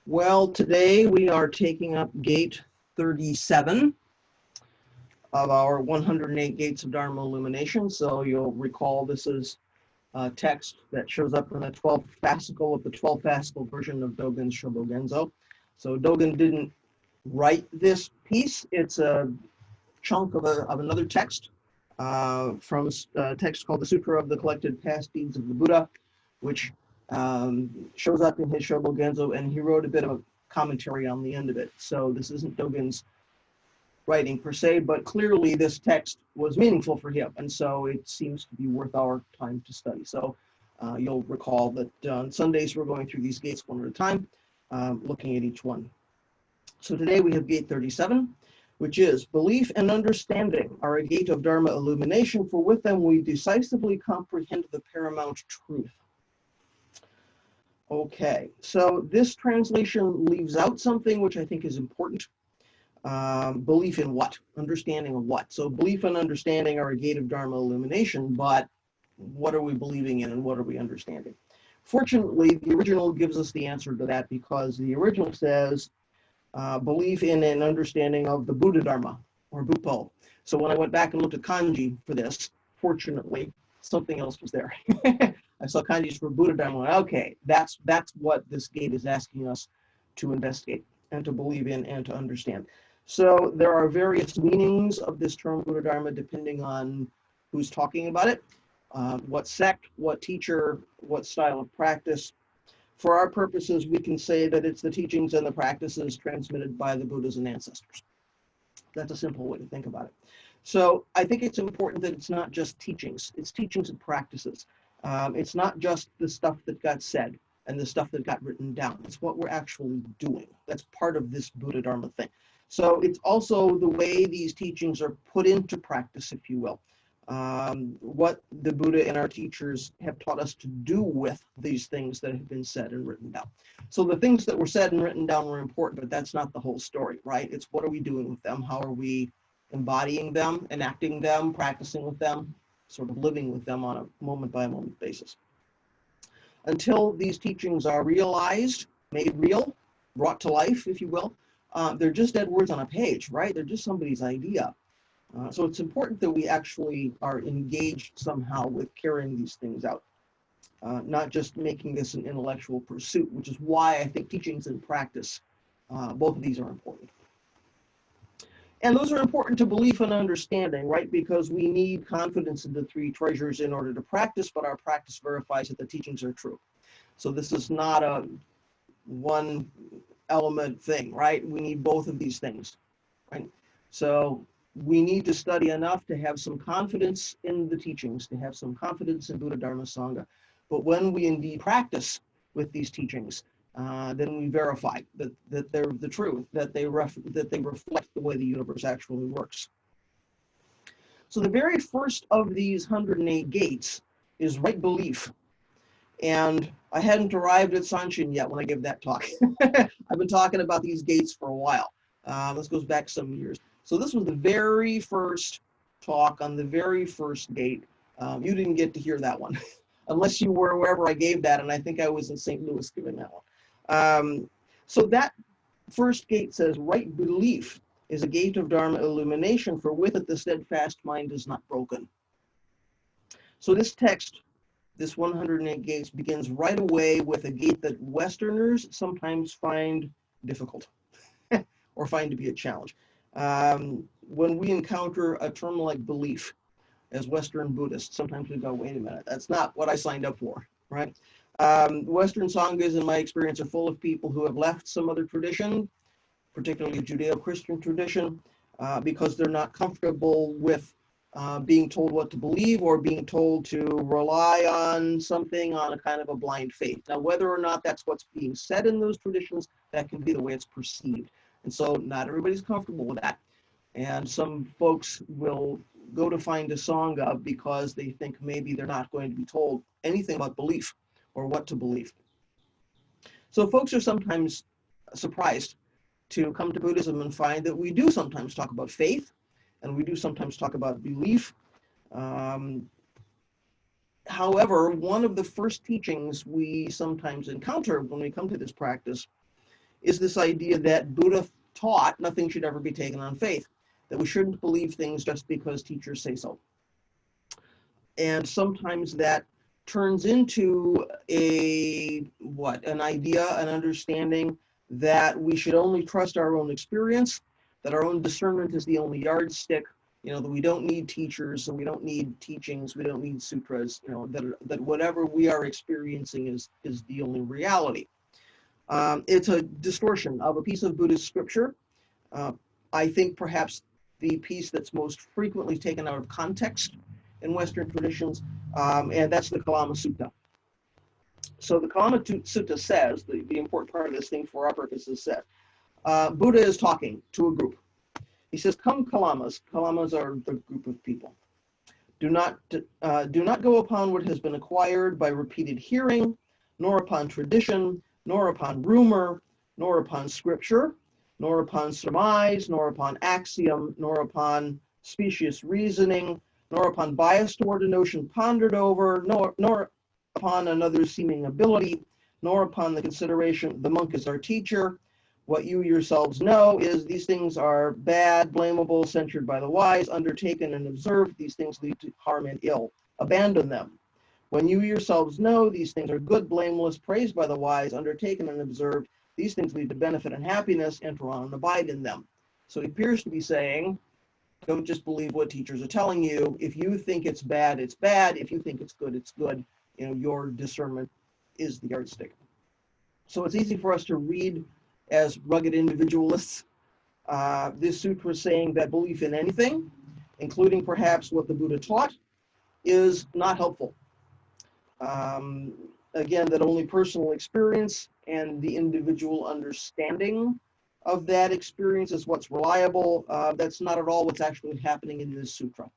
Well, today we are taking up gate 37 of our 108 gates of Dharma illumination. So you'll recall this is a text that shows up in the 12th fascicle of the 12th fascicle version of Dogen's Shobogenzo. So Dogen didn't write this piece. It's a chunk of another text from a text called the Sutra of the Collected Past Deeds of the Buddha, which shows up in his Shobogenzo, and he wrote a bit of a commentary on the end of it. So this isn't Dogen's writing per se, but clearly this text was meaningful for him, and so it seems to be worth our time to study. So you'll recall that on Sundays we're going through these gates one at a time, looking at each one. So today we have gate 37, which is belief and understanding are a gate of Dharma illumination, for with them we decisively comprehend the paramount truth. Okay, so this translation leaves out something which I think is important. Belief in what? Understanding of what? So belief and understanding are a gate of Dharma illumination, but what are we believing in and what are we understanding? Fortunately, the original gives us the answer to that, because the original says belief in and understanding of the Buddha Dharma, or Bupo. So when I went back and looked at kanji for this, fortunately, something else was there. I saw kanjis for Buddha Dharma. Okay, that's what this gate is asking us to investigate and to believe in and to understand. So there are various meanings of this term Buddha Dharma depending on who's talking about it, what sect, what teacher, what style of practice. For our purposes, we can say that it's the teachings and the practices transmitted by the Buddhas and ancestors. That's a simple way to think about it. So I think it's important that it's not just teachings, it's teachings and practices. It's not just the stuff that got said and the stuff that got written down. It's what we're actually doing. That's part of this Buddha Dharma thing. So it's also the way these teachings are put into practice, if you will. What the Buddha and our teachers have taught us to do with these things that have been said and written down. So the things that were said and written down were important, but that's not the whole story, right? It's what are we doing with them? How are we embodying them, enacting them, practicing with them, sort of living with them on a moment-by-moment basis. Until these teachings are realized, made real, brought to life, if you will, they're just dead words on a page, right? They're just somebody's idea. So it's important that we actually are engaged somehow with carrying these things out, not just making this an intellectual pursuit, which is why I think teachings and practice, both of these are important. And those are important to belief and understanding, right? Because we need confidence in the three treasures in order to practice, but our practice verifies that the teachings are true. So this is not a one element thing, right? We need both of these things, right? So we need to study enough to have some confidence in the teachings, to have some confidence in Buddha Dharma Sangha. But when we indeed practice with these teachings, then we verify that they're the truth, that they reflect the way the universe actually works. So the very first of these 108 gates is right belief. And I hadn't arrived at Sanshin yet when I gave that talk. I've been talking about these gates for a while. This goes back some years. So this was the very first talk on the very first gate. You didn't get to hear that one, unless you were wherever I gave that, and I think I was in St. Louis giving that one. So that first gate says, right belief is a gate of Dharma illumination, for with it the steadfast mind is not broken. So this text, this 108 gates, begins right away with a gate that Westerners sometimes find difficult or find to be a challenge. When we encounter a term like belief as Western Buddhists, sometimes we go, wait a minute, that's not what I signed up for, right? Western Sanghas, in my experience, are full of people who have left some other tradition, particularly Judeo-Christian tradition, because they're not comfortable with being told what to believe or being told to rely on something on a kind of a blind faith. Now, whether or not that's what's being said in those traditions, that can be the way it's perceived. And so not everybody's comfortable with that. And some folks will go to find a Sangha because they think maybe they're not going to be told anything about belief or what to believe. So folks are sometimes surprised to come to Buddhism and find that we do sometimes talk about faith and we do sometimes talk about belief. However, one of the first teachings we sometimes encounter when we come to this practice is this idea that Buddha taught nothing should ever be taken on faith, that we shouldn't believe things just because teachers say so. And sometimes that turns into an idea, an understanding that we should only trust our own experience, that our own discernment is the only yardstick, that we don't need teachers, and we don't need teachings, we don't need sutras, that whatever we are experiencing is the only reality. It's a distortion of a piece of Buddhist scripture. I think perhaps the piece that's most frequently taken out of context in Western traditions, and that's the Kalama Sutta. So the Kalama Sutta says, the important part of this thing for our purposes says, Buddha is talking to a group. He says, "Come, Kalamas." Kalamas are the group of people. Do not go upon what has been acquired by repeated hearing, nor upon tradition, nor upon rumor, nor upon scripture, nor upon surmise, nor upon axiom, nor upon specious reasoning, nor upon bias toward a notion pondered over, nor upon another's seeming ability, nor upon the consideration, the monk is our teacher. What you yourselves know is these things are bad, blamable, censured by the wise, undertaken and observed. These things lead to harm and ill. Abandon them. When you yourselves know these things are good, blameless, praised by the wise, undertaken and observed, these things lead to benefit and happiness, enter on and abide in them. So he appears to be saying, don't just believe what teachers are telling you. If you think it's bad, it's bad. If you think it's good, it's good. Your discernment is the yardstick. So it's easy for us to read as rugged individualists. This sutra is saying that belief in anything, including perhaps what the Buddha taught, is not helpful. Again, that only personal experience and the individual understanding of that experience is what's reliable. That's not at all what's actually happening in this sutra.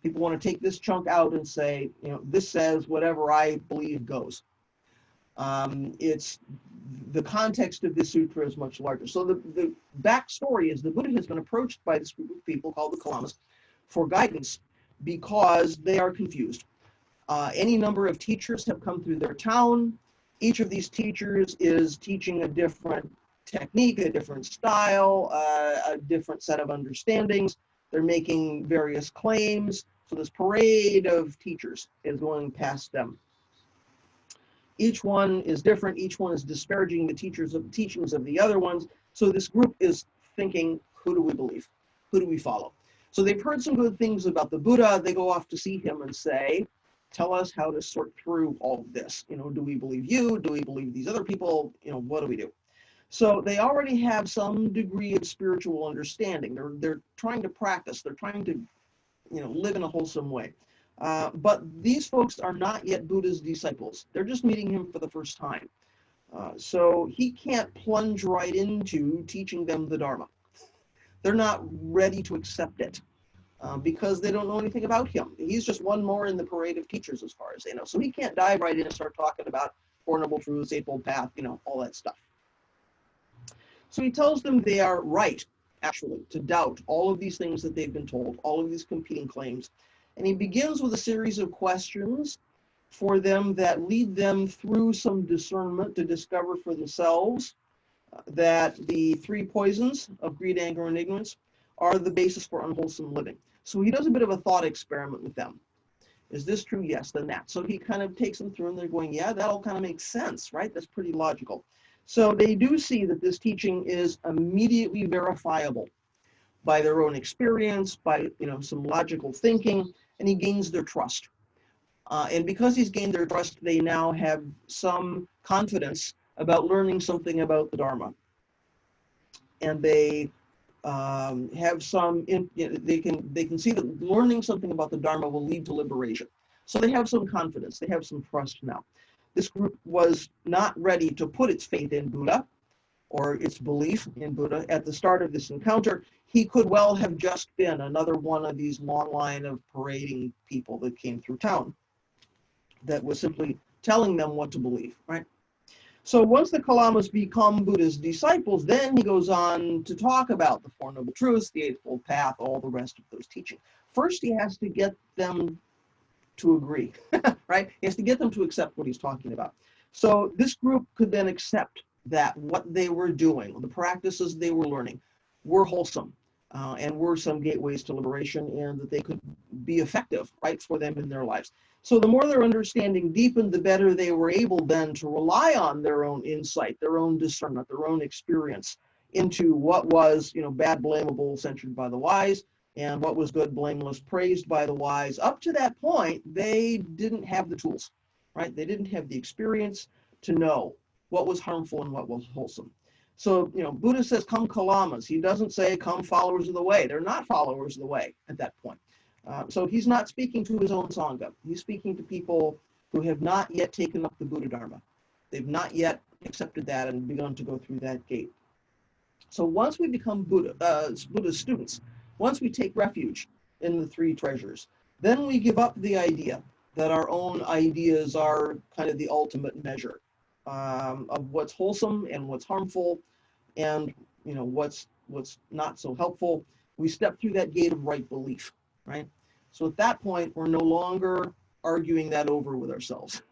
People want to take this chunk out and say, this says whatever I believe goes. It's the context of this sutra is much larger. So the backstory is the Buddha has been approached by this group of people called the Kalamas for guidance because they are confused. Any number of teachers have come through their town. Each of these teachers is teaching a different technique, a different style, a different set of understandings. They're making various claims. So this parade of teachers is going past them. Each one is different. Each one is disparaging the teachings of the other ones. So this group is thinking, who do we believe? Who do we follow? So they've heard some good things about the Buddha. They go off to see him and say, tell us how to sort through all of this. Do we believe you? Do we believe these other people? What do we do? So they already have some degree of spiritual understanding. They're trying to practice. They're trying to, live in a wholesome way. But these folks are not yet Buddha's disciples. They're just meeting him for the first time. So he can't plunge right into teaching them the Dharma. They're not ready to accept it because they don't know anything about him. He's just one more in the parade of teachers as far as they know. So he can't dive right in and start talking about Four Noble Truths, Eightfold Path, all that stuff. So he tells them they are right, actually, to doubt all of these things that they've been told, all of these competing claims. And he begins with a series of questions for them that lead them through some discernment to discover for themselves that the three poisons of greed, anger, and ignorance are the basis for unwholesome living. So he does a bit of a thought experiment with them. Is this true? Yes, then that. So he kind of takes them through and they're going, yeah, that all kind of makes sense, right? That's pretty logical. So they do see that this teaching is immediately verifiable by their own experience, by some logical thinking, and he gains their trust. And because he's gained their trust, they now have some confidence about learning something about the Dharma. And they have some, they can see that learning something about the Dharma will lead to liberation. So they have some confidence, they have some trust now. This group was not ready to put its faith in Buddha or its belief in Buddha at the start of this encounter. He could well have just been another one of these long line of parading people that came through town that was simply telling them what to believe, right? So once the Kalamas become Buddha's disciples, then he goes on to talk about the Four Noble Truths, the Eightfold Path, all the rest of those teachings. First, he has to get them to agree, right? He has to get them to accept what he's talking about. So this group could then accept that what they were doing, the practices they were learning, were wholesome and were some gateways to liberation, and that they could be effective, right, for them in their lives. So the more their understanding deepened, the better they were able then to rely on their own insight, their own discernment, their own experience into what was, bad, blamable, censured by the wise, and what was good, blameless, praised by the wise. Up to that point, they didn't have the tools, right? They didn't have the experience to know what was harmful and what was wholesome. So, Buddha says, come kalamas. He doesn't say, come followers of the way. They're not followers of the way at that point. So he's not speaking to his own Sangha. He's speaking to people who have not yet taken up the Buddha Dharma. They've not yet accepted that and begun to go through that gate. So once we become Buddha's students, once we take refuge in the three treasures, then we give up the idea that our own ideas are kind of the ultimate measure of what's wholesome and what's harmful, and what's not so helpful. We step through that gate of right belief, right? So at that point, we're no longer arguing that over with ourselves.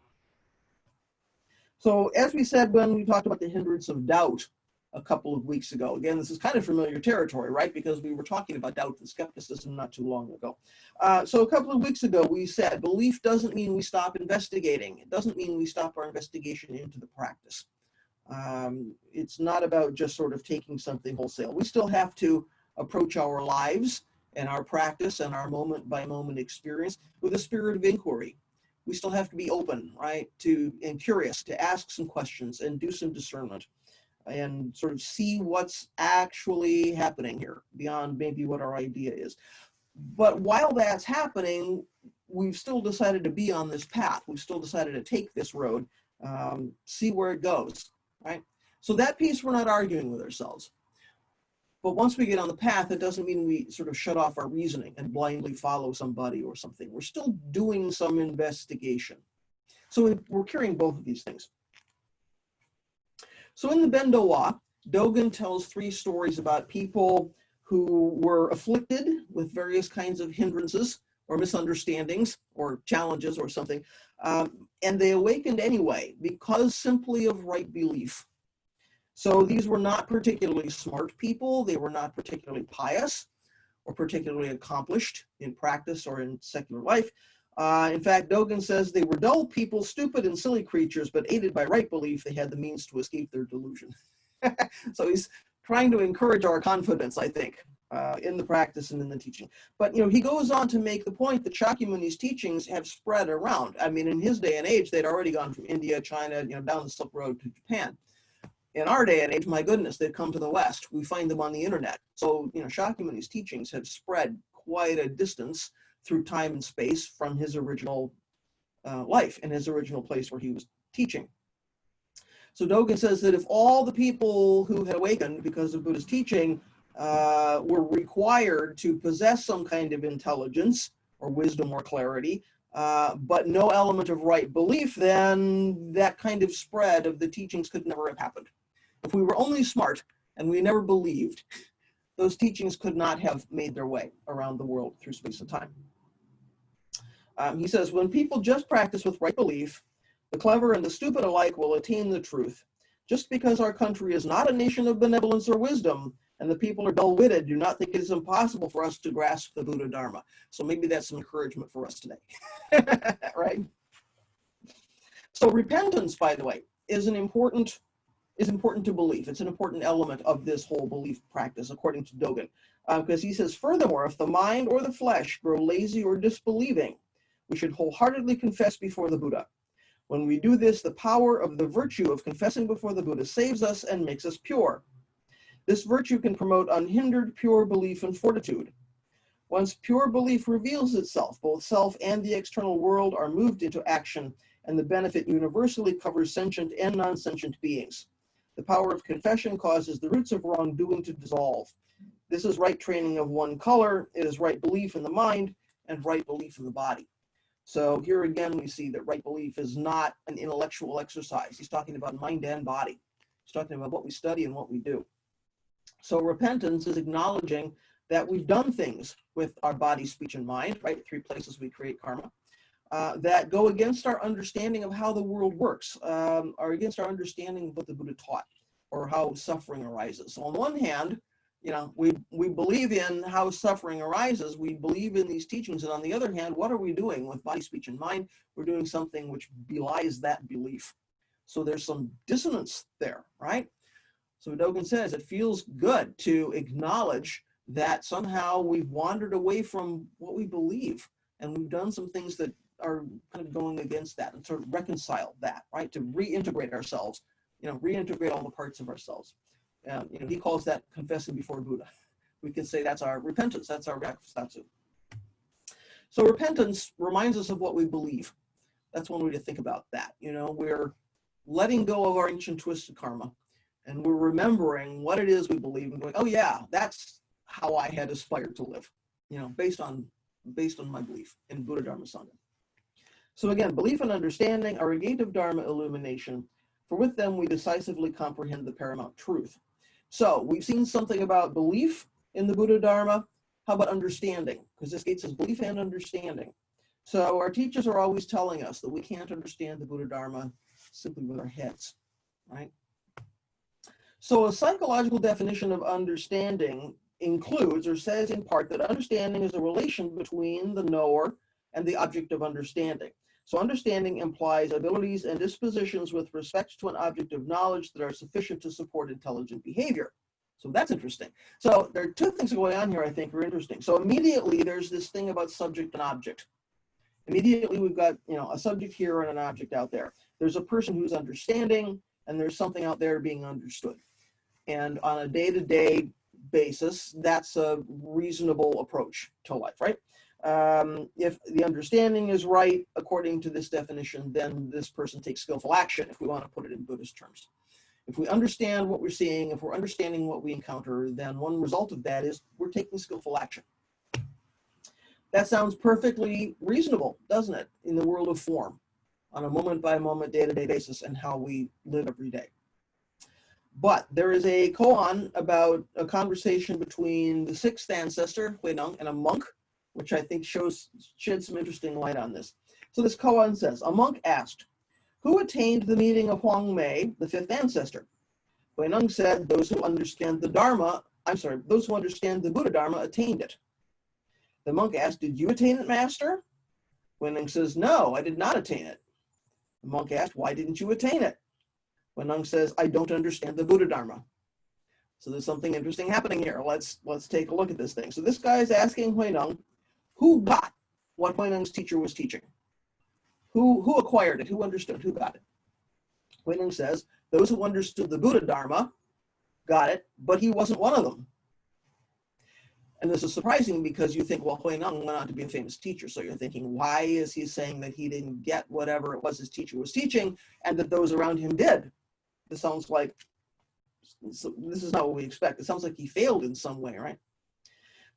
So as we said when we talked about the hindrance of doubt a couple of weeks ago, again, this is kind of familiar territory, right? Because we were talking about doubt and skepticism not too long ago. So a couple of weeks ago, we said belief doesn't mean we stop investigating. It doesn't mean we stop our investigation into the practice. It's not about just sort of taking something wholesale. We still have to approach our lives and our practice and our moment by moment experience with a spirit of inquiry. We still have to be open, right, and curious, to ask some questions and do some discernment and sort of see what's actually happening here beyond maybe what our idea is. But while that's happening, we've still decided to be on this path. We've still decided to take this road, see where it goes, right? So that piece, we're not arguing with ourselves. But once we get on the path, it doesn't mean we sort of shut off our reasoning and blindly follow somebody or something. We're still doing some investigation. So we're carrying both of these things. So in the Bendo Wa, Dogen tells 3 stories about people who were afflicted with various kinds of hindrances or misunderstandings or challenges or something, and they awakened anyway because simply of right belief. So these were not particularly smart people. They were not particularly pious or particularly accomplished in practice or in secular life. In fact, Dogen says they were dull people, stupid and silly creatures, but aided by right belief, they had the means to escape their delusion. So he's trying to encourage our confidence, I think, in the practice and in the teaching. But, he goes on to make the point that Shakyamuni's teachings have spread around. I mean, in his day and age, they'd already gone from India, China, down the Silk Road to Japan. In our day and age, my goodness, they've come to the West. We find them on the internet. So, Shakyamuni's teachings have spread quite a distance through time and space from his original life and his original place where he was teaching. So Dogen says that if all the people who had awakened because of Buddha's teaching were required to possess some kind of intelligence or wisdom or clarity, but no element of right belief, then that kind of spread of the teachings could never have happened. If we were only smart and we never believed, those teachings could not have made their way around the world through space and time. He says, when people just practice with right belief, the clever and the stupid alike will attain the truth. Just because our country is not a nation of benevolence or wisdom, and the people are dull-witted, do not think it is impossible for us to grasp the Buddha Dharma. So maybe that's some encouragement for us today, right? So repentance, by the way, is important to belief. It's an important element of this whole belief practice, according to Dogen, because he says, furthermore, if the mind or the flesh grow lazy or disbelieving, we should wholeheartedly confess before the Buddha. When we do this, the power of the virtue of confessing before the Buddha saves us and makes us pure. This virtue can promote unhindered, pure belief and fortitude. Once pure belief reveals itself, both self and the external world are moved into action, and the benefit universally covers sentient and non-sentient beings. The power of confession causes the roots of wrongdoing to dissolve. This is right training of one color. It is right belief in the mind and right belief in the body. So here again, we see that right belief is not an intellectual exercise. He's talking about mind and body. He's talking about what we study and what we do. So repentance is acknowledging that we've done things with our body, speech, and mind, right? 3 places we create karma, that go against our understanding of how the world works, or against our understanding of what the Buddha taught. or how suffering arises. So on one hand, you know, we believe in how suffering arises. We believe in these teachings. And on the other hand, what are we doing with body, speech, and mind? We're doing something which belies that belief. So there's some dissonance there, right? So Dogen says it feels good to acknowledge that somehow we've wandered away from what we believe, and we've done some things that are kind of going against that, and sort of reconcile that, right? To reintegrate ourselves, you know, reintegrate all the parts of ourselves. You know, he calls that confessing before Buddha. We can say that's our repentance, that's our rakusatsu. So repentance reminds us of what we believe. That's one way to think about that. You know, we're letting go of our ancient twisted karma, and we're remembering what it is we believe and going, oh yeah, that's how I had aspired to live, you know, based on my belief in Buddha, Dharma, Sangha. So again, belief and understanding are a gate of Dharma illumination, for with them we decisively comprehend the paramount truth. So we've seen something about belief in the Buddha Dharma. How about understanding? Because this gate says belief and understanding. So our teachers are always telling us that we can't understand the Buddha Dharma simply with our heads, right? So a psychological definition of understanding includes or says in part that understanding is a relation between the knower and the object of understanding. So understanding implies abilities and dispositions with respect to an object of knowledge that are sufficient to support intelligent behavior. So that's interesting. So there are two things going on here I think are interesting. So immediately there's this thing about subject and object. Immediately we've got, you know, a subject here and an object out there. There's a person who's understanding, and there's something out there being understood. And on a day-to-day basis, that's a reasonable approach to life, right? If the understanding is right, according to this definition, then this person takes skillful action, if we want to put it in Buddhist terms. If we understand what we're seeing, if we're understanding what we encounter, then one result of that is we're taking skillful action. That sounds perfectly reasonable, doesn't it, in the world of form, on a moment-by-moment, day-to-day basis, and how we live every day. But there is a koan about a conversation between the sixth ancestor, Huineng, and a monk, which I think sheds some interesting light on this. So this koan says, a monk asked, who attained the meaning of Huang Mei, the fifth ancestor? Huineng said, those who understand the Buddha Dharma attained it. The monk asked, did you attain it, master? Huineng says, no, I did not attain it. The monk asked, why didn't you attain it? Huineng says, I don't understand the Buddha Dharma. So there's something interesting happening here. Let's take a look at this thing. So this guy is asking Huineng, who got what Huineng's teacher was teaching? Who acquired it? Who understood? Who got it? Huineng says, those who understood the Buddha Dharma got it, but he wasn't one of them. And this is surprising because you think, well, Huineng went on to be a famous teacher. So you're thinking, why is he saying that he didn't get whatever it was his teacher was teaching and that those around him did? This sounds like, this is not what we expect. It sounds like he failed in some way, right?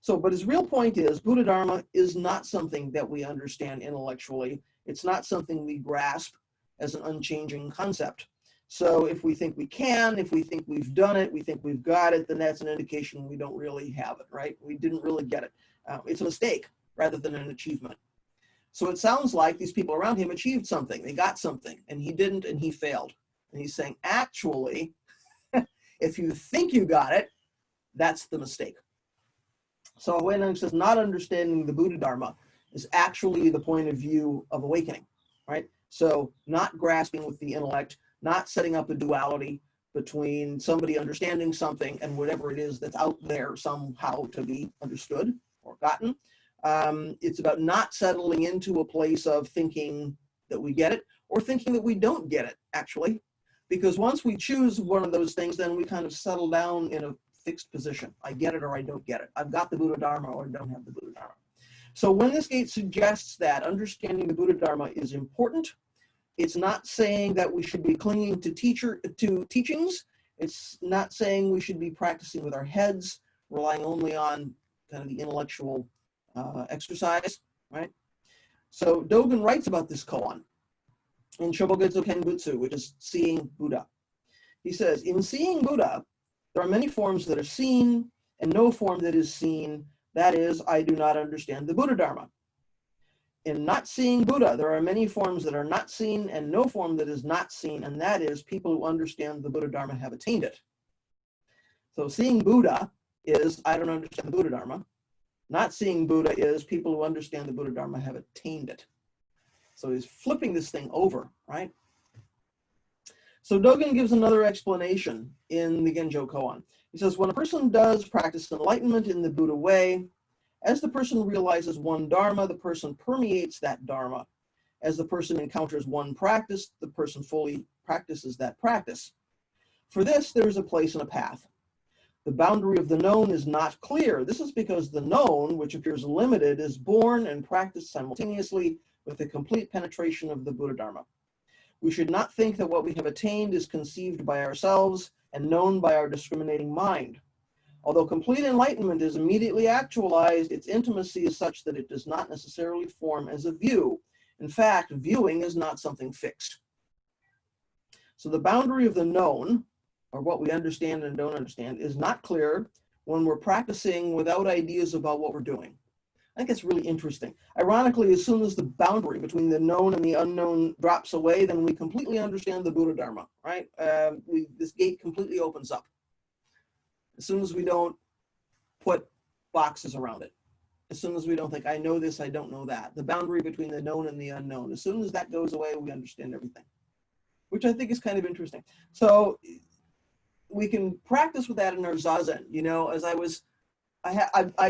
So, but his real point is Buddha Dharma is not something that we understand intellectually. It's not something we grasp as an unchanging concept. So if we think we can, if we think we've done it, we think we've got it, then that's an indication we don't really have it, right? We didn't really get it. It's a mistake rather than an achievement. So it sounds like these people around him achieved something. They got something, and he didn't, and he failed. And he's saying, actually, if you think you got it, that's the mistake. So Huineng says not understanding the Buddha Dharma is actually the point of view of awakening, right? So not grasping with the intellect, not setting up a duality between somebody understanding something and whatever it is that's out there somehow to be understood or gotten. It's about not settling into a place of thinking that we get it or thinking that we don't get it, actually. Because once we choose one of those things, then we kind of settle down in a fixed position. I get it or I don't get it. I've got the Buddha Dharma or I don't have the Buddha Dharma. So when this gate suggests that understanding the Buddha Dharma is important, it's not saying that we should be clinging to teachings. It's not saying we should be practicing with our heads, relying only on kind of the intellectual exercise, right? So Dogen writes about this koan in Shobogetsu Kenbutsu, which is seeing Buddha. He says, in seeing Buddha, there are many forms that are seen and no form that is seen. That is, I do not understand the Buddha Dharma. In not seeing Buddha, there are many forms that are not seen and no form that is not seen, and that is, people who understand the Buddha Dharma have attained it. So seeing Buddha is, I don't understand the Buddha Dharma. Not seeing Buddha is people who understand the Buddha Dharma have attained it. So he's flipping this thing over, right? So Dogen gives another explanation in the Genjo Koan. He says, when a person does practice enlightenment in the Buddha way, as the person realizes one Dharma, the person permeates that Dharma. As the person encounters one practice, the person fully practices that practice. For this, there is a place and a path. The boundary of the known is not clear. This is because the known, which appears limited, is born and practiced simultaneously with the complete penetration of the Buddha Dharma. We should not think that what we have attained is conceived by ourselves and known by our discriminating mind. Although complete enlightenment is immediately actualized, its intimacy is such that it does not necessarily form as a view. In fact, viewing is not something fixed. So the boundary of the known, or what we understand and don't understand, is not clear when we're practicing without ideas about what we're doing. I think it's really interesting. Ironically, as soon as the boundary between the known and the unknown drops away, then we completely understand the Buddha Dharma, right? This gate completely opens up. As soon as we don't put boxes around it. As soon as we don't think, I know this, I don't know that. The boundary between the known and the unknown. As soon as that goes away, we understand everything, which I think is kind of interesting. So we can practice with that in our Zazen. You know, as I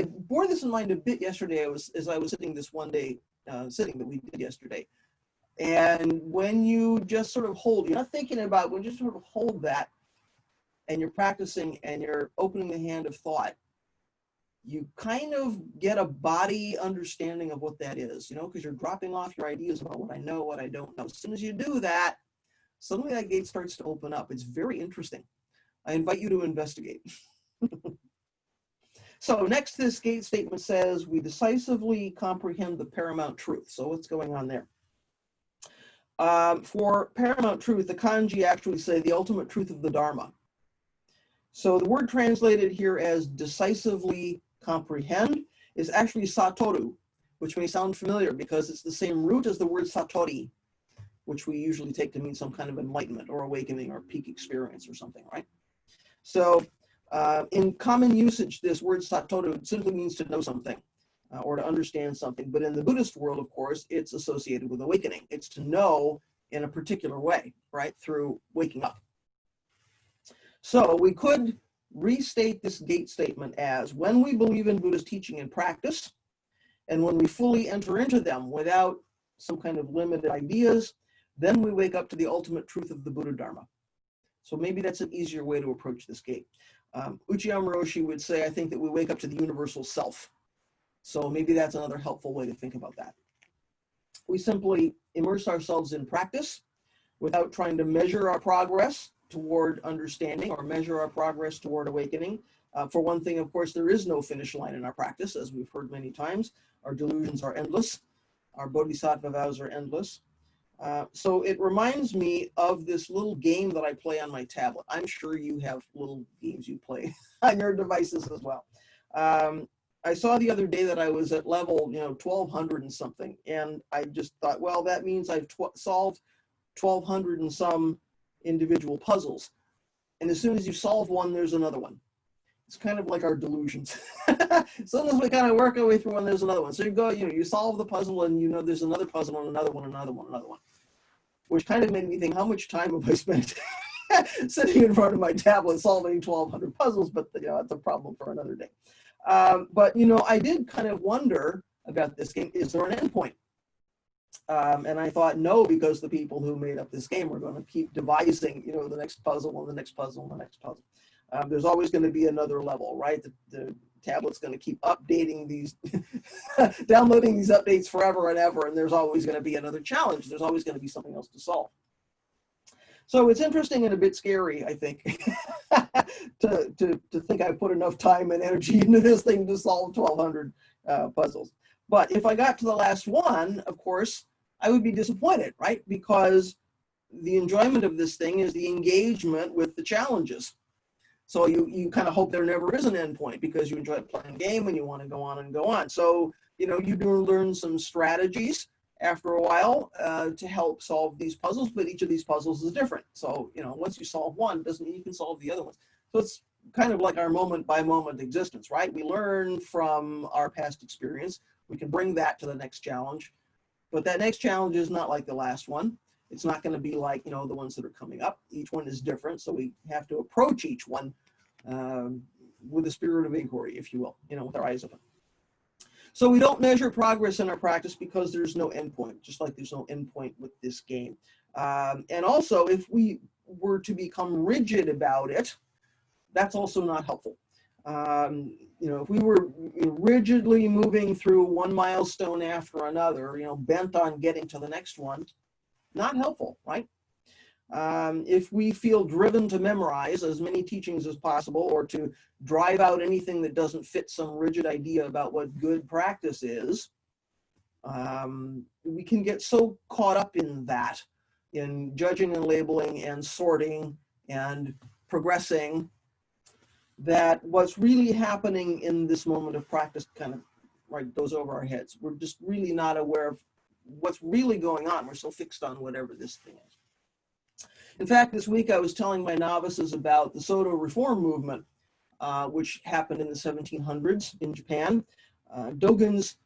bore this in mind a bit yesterday. As I was sitting this one day sitting that we did yesterday. And when you just sort of hold, you're not thinking about, when you just sort of hold that and you're practicing and you're opening the hand of thought, you kind of get a body understanding of what that is, you know, because you're dropping off your ideas about what I know, what I don't know. As soon as you do that, suddenly that gate starts to open up. It's very interesting. I invite you to investigate. So next, this gate statement says, we decisively comprehend the paramount truth. So what's going on there? For paramount truth, the kanji actually say the ultimate truth of the Dharma. So the word translated here as decisively comprehend is actually satoru, which may sound familiar because it's the same root as the word satori, which we usually take to mean some kind of enlightenment or awakening or peak experience or something, right? So in common usage, this word satoru simply means to know something or to understand something. But in the Buddhist world, of course, it's associated with awakening. It's to know in a particular way, right, through waking up. So we could restate this gate statement as, when we believe in Buddha's teaching and practice, and when we fully enter into them without some kind of limited ideas, then we wake up to the ultimate truth of the Buddha Dharma. So maybe that's an easier way to approach this gate. Uchiyama Roshi would say, I think that we wake up to the universal self. So maybe that's another helpful way to think about that. We simply immerse ourselves in practice without trying to measure our progress toward understanding or measure our progress toward awakening. For one thing, of course, there is no finish line in our practice, as we've heard many times. Our delusions are endless. Our bodhisattva vows are endless. So it reminds me of this little game that I play on my tablet. I'm sure you have little games you play on your devices as well. I saw the other day that I was at level, 1200 and something, and I just thought, well, that means I've solved 1200 and some individual puzzles. And as soon as you solve one, there's another one. It's kind of like our delusions. As soon as we kind of work our way through one, there's another one. So you go, you solve the puzzle, and there's another puzzle, and another one, another one, another one. Which kind of made me think, how much time have I spent sitting in front of my tablet solving 1200 puzzles? But that's a problem for another day. But I did kind of wonder about this game. Is there an endpoint? And I thought no, because the people who made up this game are going to keep devising, the next puzzle and the next puzzle and the next puzzle. There's always going to be another level, right? The tablet's going to keep updating these, downloading these updates forever and ever, and there's always going to be another challenge. There's always going to be something else to solve. So it's interesting and a bit scary, I think, to think I put enough time and energy into this thing to solve 1200 puzzles. But if I got to the last one, of course, I would be disappointed, right? Because the enjoyment of this thing is the engagement with the challenges. So you kind of hope there never is an endpoint because you enjoy playing the game and you want to go on and go on. So, you do learn some strategies after a while to help solve these puzzles, but each of these puzzles is different. So, once you solve one, doesn't mean you can solve the other ones. So it's kind of like our moment by moment existence, right? We learn from our past experience. We can bring that to the next challenge, but that next challenge is not like the last one. It's not going to be like, the ones that are coming up. Each one is different, so we have to approach each one with a spirit of inquiry, if you will, with our eyes open. So we don't measure progress in our practice because there's no endpoint, just like there's no endpoint with this game. And also, if we were to become rigid about it, that's also not helpful. If we were rigidly moving through one milestone after another, bent on getting to the next one, not helpful, right? If we feel driven to memorize as many teachings as possible, or to drive out anything that doesn't fit some rigid idea about what good practice is, we can get so caught up in that, in judging and labeling and sorting and progressing, that what's really happening in this moment of practice kind of goes over our heads. We're just really not aware of what's really going on. We're so fixed on whatever this thing is. In fact, this week I was telling my novices about the Soto reform movement, which happened in the 1700s in Japan. Dogen's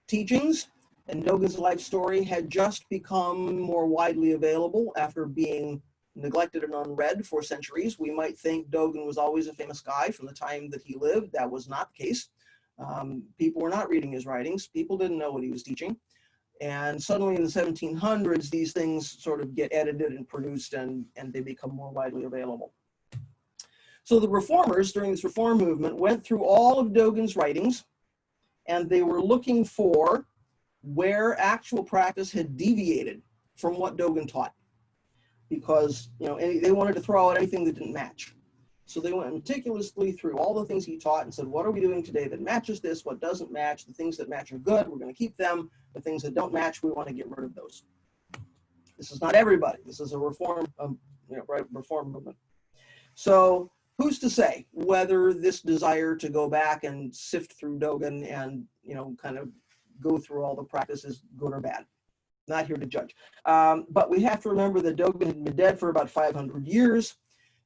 teachings and Dogen's life story had just become more widely available after being neglected and unread for centuries. We might think Dogen was always a famous guy from the time that he lived. That was not the case. People were not reading his writings. People didn't know what he was teaching. And suddenly in the 1700s, these things sort of get edited and produced, and they become more widely available. So the reformers during this reform movement went through all of Dogen's writings, and they were looking for where actual practice had deviated from what Dogen taught, because they wanted to throw out anything that didn't match. So they went meticulously through all the things he taught and said, what are we doing today that matches this? What doesn't match? The things that match are good, we're going to keep them. The things that don't match, we want to get rid of those. This is not everybody. This is a reform movement. So who's to say whether this desire to go back and sift through Dogen and kind of go through all the practice is good or bad? Not here to judge. But we have to remember that Dogen had been dead for about 500 years.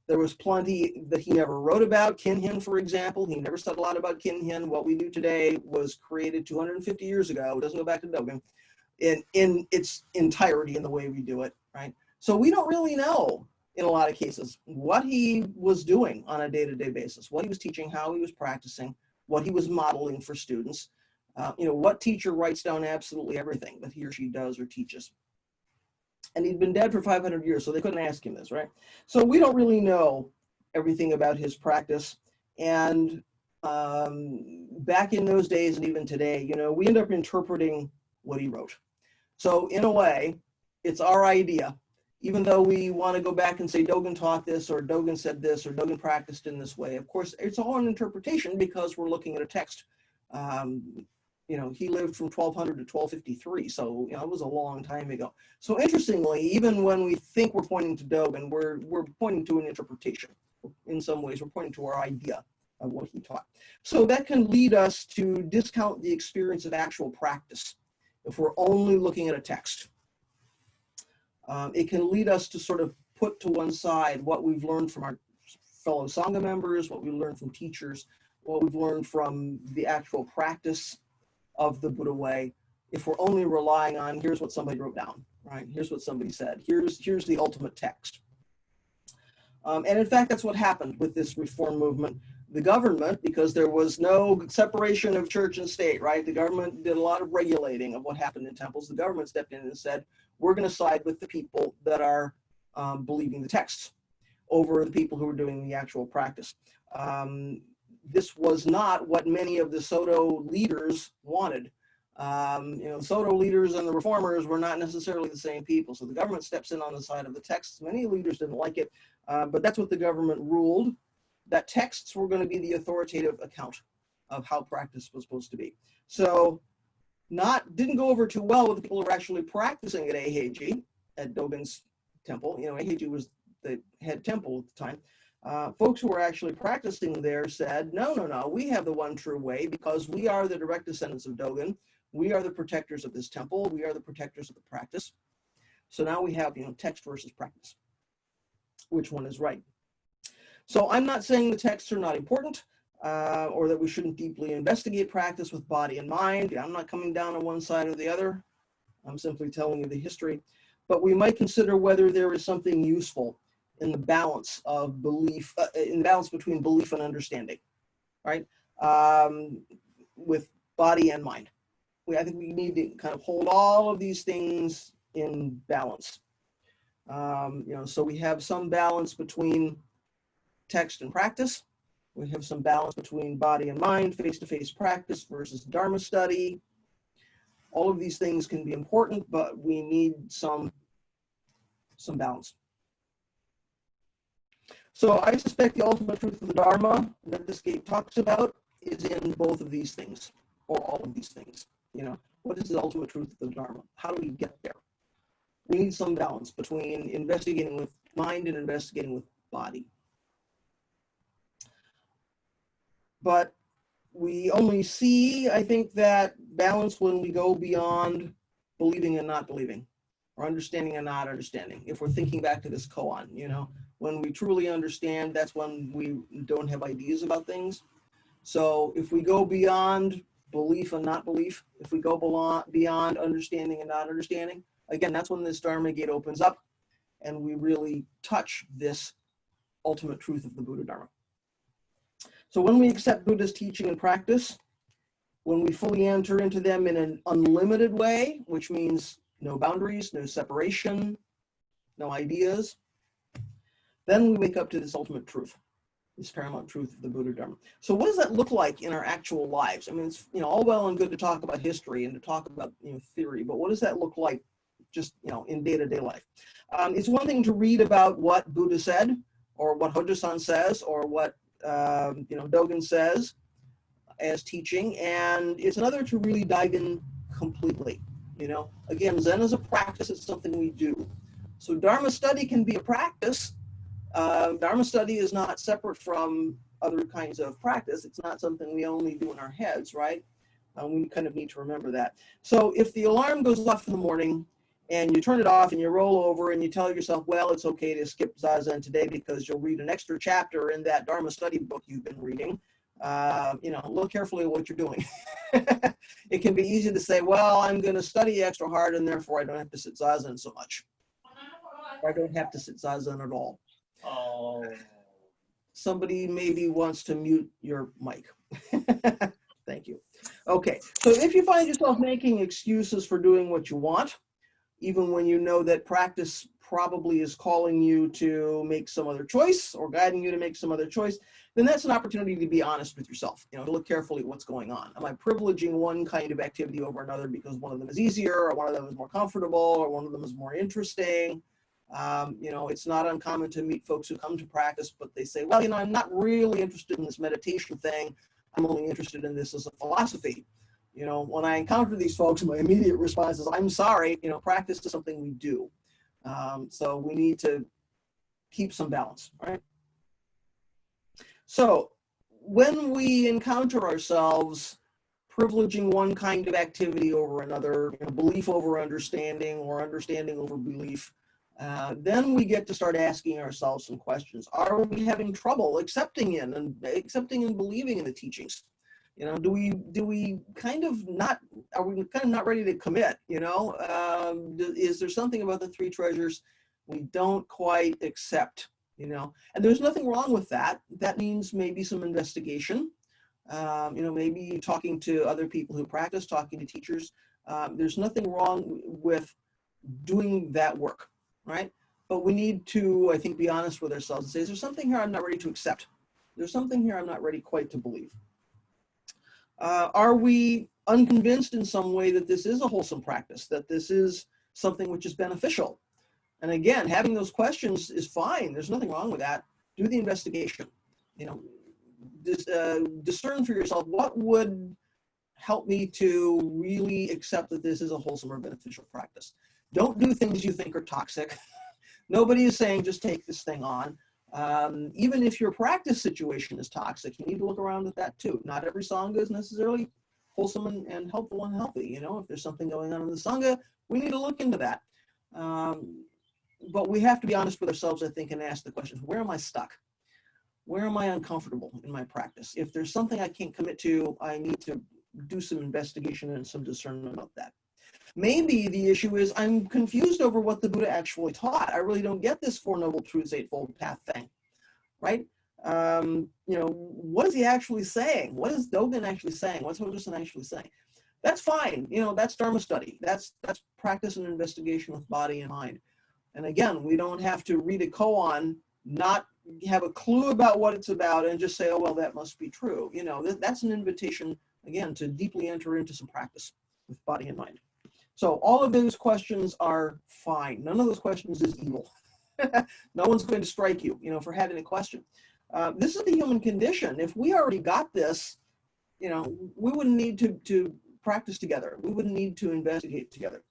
There was plenty that he never wrote about. Kinhin, for example, he never said a lot about Kinhin. What we do today was created 250 years ago. It doesn't go back to Dogen in its entirety in the way we do it, right? So we don't really know, in a lot of cases, what he was doing on a day-to-day basis, what he was teaching, how he was practicing, what he was modeling for students. What teacher writes down absolutely everything that he or she does or teaches? And he'd been dead for 500 years, so they couldn't ask him this, right? So we don't really know everything about his practice. And back in those days and even today, we end up interpreting what he wrote. So in a way, it's our idea, even though we want to go back and say Dogen taught this, or Dogen said this, or Dogen practiced in this way. Of course, it's all an interpretation because we're looking at a text. He lived from 1200 to 1253, so it was a long time ago. So interestingly, even when we think we're pointing to Dogen, we're pointing to an interpretation. In some ways, we're pointing to our idea of what he taught. So that can lead us to discount the experience of actual practice if we're only looking at a text. It can lead us to sort of put to one side what we've learned from our fellow Sangha members, what we learned from teachers, what we've learned from the actual practice of the Buddha way, if we're only relying on here's what somebody wrote down, right? Here's what somebody said. Here's the ultimate text. And in fact, that's what happened with this reform movement. The government, because there was no separation of church and state, right? The government did a lot of regulating of what happened in temples. The government stepped in and said, we're going to side with the people that are believing the texts over the people who are doing the actual practice. This was not what many of the Soto leaders wanted. Soto leaders and the reformers were not necessarily the same people. So the government steps in on the side of the texts. Many leaders didn't like it, but that's what the government ruled, that texts were going to be the authoritative account of how practice was supposed to be. So didn't go over too well with the people who were actually practicing at Eiheiji, at Dogen's temple. Eiheiji was the head temple at the time. Folks who were actually practicing there said, no, we have the one true way because we are the direct descendants of Dogen. We are the protectors of this temple. We are the protectors of the practice. So now we have, text versus practice. Which one is right? So I'm not saying the texts are not important, or that we shouldn't deeply investigate practice with body and mind. I'm not coming down on one side or the other. I'm simply telling you the history. But we might consider whether there is something useful in the balance of belief, in the balance between belief and understanding, right? With body and mind. I think we need to kind of hold all of these things in balance. So we have some balance between text and practice. We have some balance between body and mind, face-to-face practice versus Dharma study. All of these things can be important, but we need some balance. So I suspect the ultimate truth of the Dharma that this gate talks about is in both of these things, or all of these things. What is the ultimate truth of the Dharma? How do we get there? We need some balance between investigating with mind and investigating with body. But we only see, I think, that balance when we go beyond believing and not believing, or understanding and not understanding. If we're thinking back to this koan, when we truly understand, that's when we don't have ideas about things. So if we go beyond belief and not belief, if we go beyond understanding and not understanding, again, that's when this Dharma gate opens up and we really touch this ultimate truth of the Buddha Dharma. So when we accept Buddha's teaching and practice, when we fully enter into them in an unlimited way, which means no boundaries, no separation, no ideas, then we wake up to this ultimate truth, this paramount truth of the Buddha Dharma. So what does that look like in our actual lives? I mean, it's all well and good to talk about history and to talk about theory, but what does that look like just in day-to-day life? It's one thing to read about what Buddha said, or what Hojo-san says, or what Dogen says as teaching, and it's another to really dive in completely. Again, Zen is a practice, it's something we do. So Dharma study can be a practice. Dharma study is not separate from other kinds of practice. It's not something we only do in our heads, right? We kind of need to remember that. So if the alarm goes off in the morning and you turn it off and you roll over and you tell yourself, well, it's okay to skip Zazen today because you'll read an extra chapter in that Dharma study book you've been reading, look carefully at what you're doing. It can be easy to say, well, I'm going to study extra hard and therefore I don't have to sit Zazen so much. Or I don't have to sit Zazen at all. Oh. Somebody maybe wants to mute your mic. Thank you. Okay, so if you find yourself making excuses for doing what you want, even when you know that practice probably is calling you to make some other choice or guiding you to make some other choice, then that's an opportunity to be honest with yourself, to look carefully at what's going on. Am I privileging one kind of activity over another because one of them is easier, or one of them is more comfortable, or one of them is more interesting? It's not uncommon to meet folks who come to practice, but they say, well, I'm not really interested in this meditation thing. I'm only interested in this as a philosophy. When I encounter these folks, my immediate response is, I'm sorry, practice is something we do. So we need to keep some balance, right? So when we encounter ourselves privileging one kind of activity over another, belief over understanding or understanding over belief, then we get to start asking ourselves some questions. Are we having trouble accepting and believing in the teachings? Do we kind of not, are we kind of not ready to commit? Is there something about the three treasures we don't quite accept? And there's nothing wrong with that. That means maybe some investigation. Maybe talking to other people who practice, talking to teachers. There's nothing wrong with doing that work, right? But we need to, I think, be honest with ourselves and say, is there something here I'm not ready to accept? There's something here I'm not ready quite to believe. Are we unconvinced in some way that this is a wholesome practice, that this is something which is beneficial? And again, having those questions is fine. There's nothing wrong with that. Do the investigation. Discern for yourself what would help me to really accept that this is a wholesome or beneficial practice. Don't do things you think are toxic. Nobody is saying just take this thing on. Even if your practice situation is toxic, you need to look around at that too. Not every Sangha is necessarily wholesome and helpful and healthy. If there's something going on in the Sangha, we need to look into that. But we have to be honest with ourselves, I think, and ask the questions, where am I stuck? Where am I uncomfortable in my practice? If there's something I can't commit to, I need to do some investigation and some discernment about that. Maybe the issue is I'm confused over what the Buddha actually taught. I really don't get this Four Noble Truths, Eightfold Path thing, right? What is he actually saying? What is Dogen actually saying? What's Hojosan actually saying? That's fine. That's Dharma study. That's practice and investigation with body and mind. And again, we don't have to read a koan, not have a clue about what it's about, and just say, oh, well, that must be true. That's an invitation, again, to deeply enter into some practice with body and mind. So all of those questions are fine. None of those questions is evil. No one's going to strike you, for having a question. This is the human condition. If we already got this, we wouldn't need to practice together. We wouldn't need to investigate together.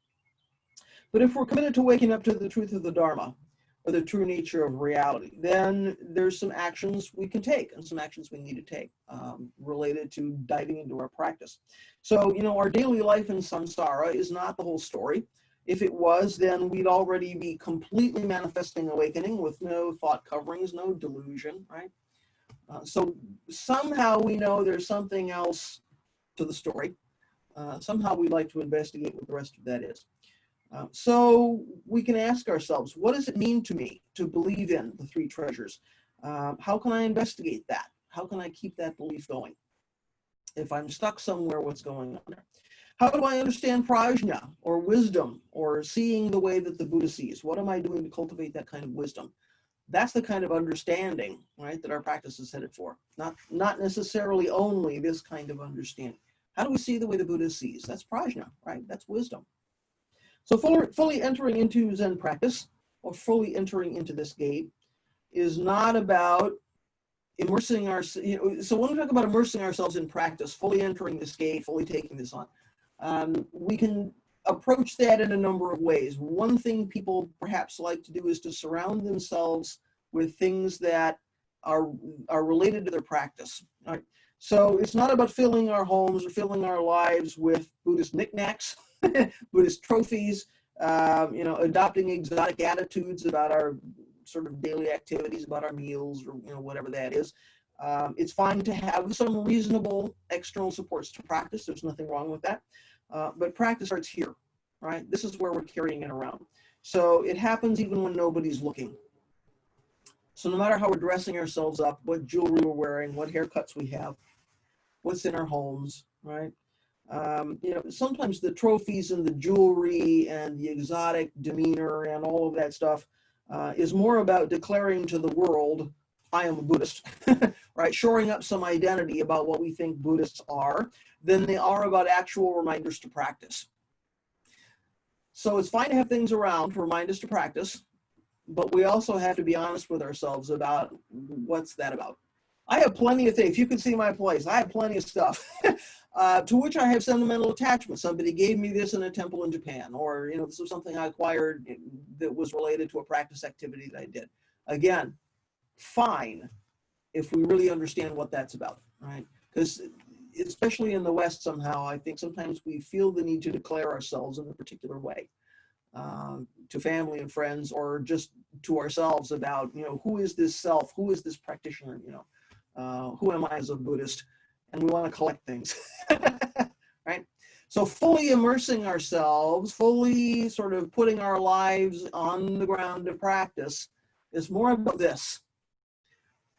But if we're committed to waking up to the truth of the Dharma, or the true nature of reality, then there's some actions we can take and some actions we need to take related to diving into our practice. So, our daily life in samsara is not the whole story. If it was, then we'd already be completely manifesting awakening with no thought coverings, no delusion, right? So somehow we know there's something else to the story. Somehow we'd like to investigate what the rest of that is. So we can ask ourselves, what does it mean to me to believe in the three treasures? How can I investigate that? How can I keep that belief going? If I'm stuck somewhere, what's going on there? How do I understand prajna, or wisdom, or seeing the way that the Buddha sees? What am I doing to cultivate that kind of wisdom? That's the kind of understanding, right, that our practice is headed for. Not necessarily only this kind of understanding. How do we see the way the Buddha sees? That's prajna, right? That's wisdom. So fully entering into Zen practice, or fully entering into this gate, is not about immersing ourselves. So when we talk about immersing ourselves in practice, fully entering this gate, fully taking this on, we can approach that in a number of ways. One thing people perhaps like to do is to surround themselves with things that are related to their practice. Right? So it's not about filling our homes or filling our lives with Buddhist knickknacks, Buddhist trophies, adopting exotic attitudes about our sort of daily activities, about our meals, or whatever that is. It's fine to have some reasonable external supports to practice. There's nothing wrong with that. But practice starts here, right? This is where we're carrying it around. So it happens even when nobody's looking. So no matter how we're dressing ourselves up, what jewelry we're wearing, what haircuts we have, what's in our homes, right? Sometimes the trophies and the jewelry and the exotic demeanor and all of that stuff is more about declaring to the world, I am a Buddhist, right? Shoring up some identity about what we think Buddhists are than they are about actual reminders to practice. So it's fine to have things around to remind us to practice, but we also have to be honest with ourselves about what's that about. I have plenty of things. If you could see my place, I have plenty of stuff to which I have sentimental attachment. Somebody gave me this in a temple in Japan, or this was something I acquired that was related to a practice activity that I did. Again, fine if we really understand what that's about, right? Because especially in the West somehow, I think sometimes we feel the need to declare ourselves in a particular way to family and friends, or just to ourselves about, who is this self? Who is this practitioner? Who am I as a Buddhist? And we want to collect things, right? So fully immersing ourselves, fully sort of putting our lives on the ground to practice is more about this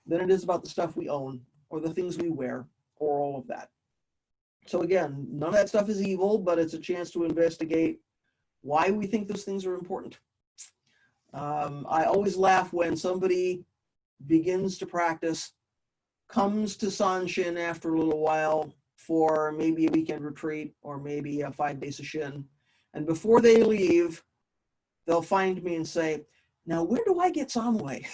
than it is about the stuff we own or the things we wear or all of that. So again, none of that stuff is evil, but it's a chance to investigate why we think those things are important. I always laugh when somebody begins to practice, comes to Sanshin after a little while for maybe a weekend retreat or maybe a 5 day session. And before they leave, they'll find me and say, now, where do I get Samway?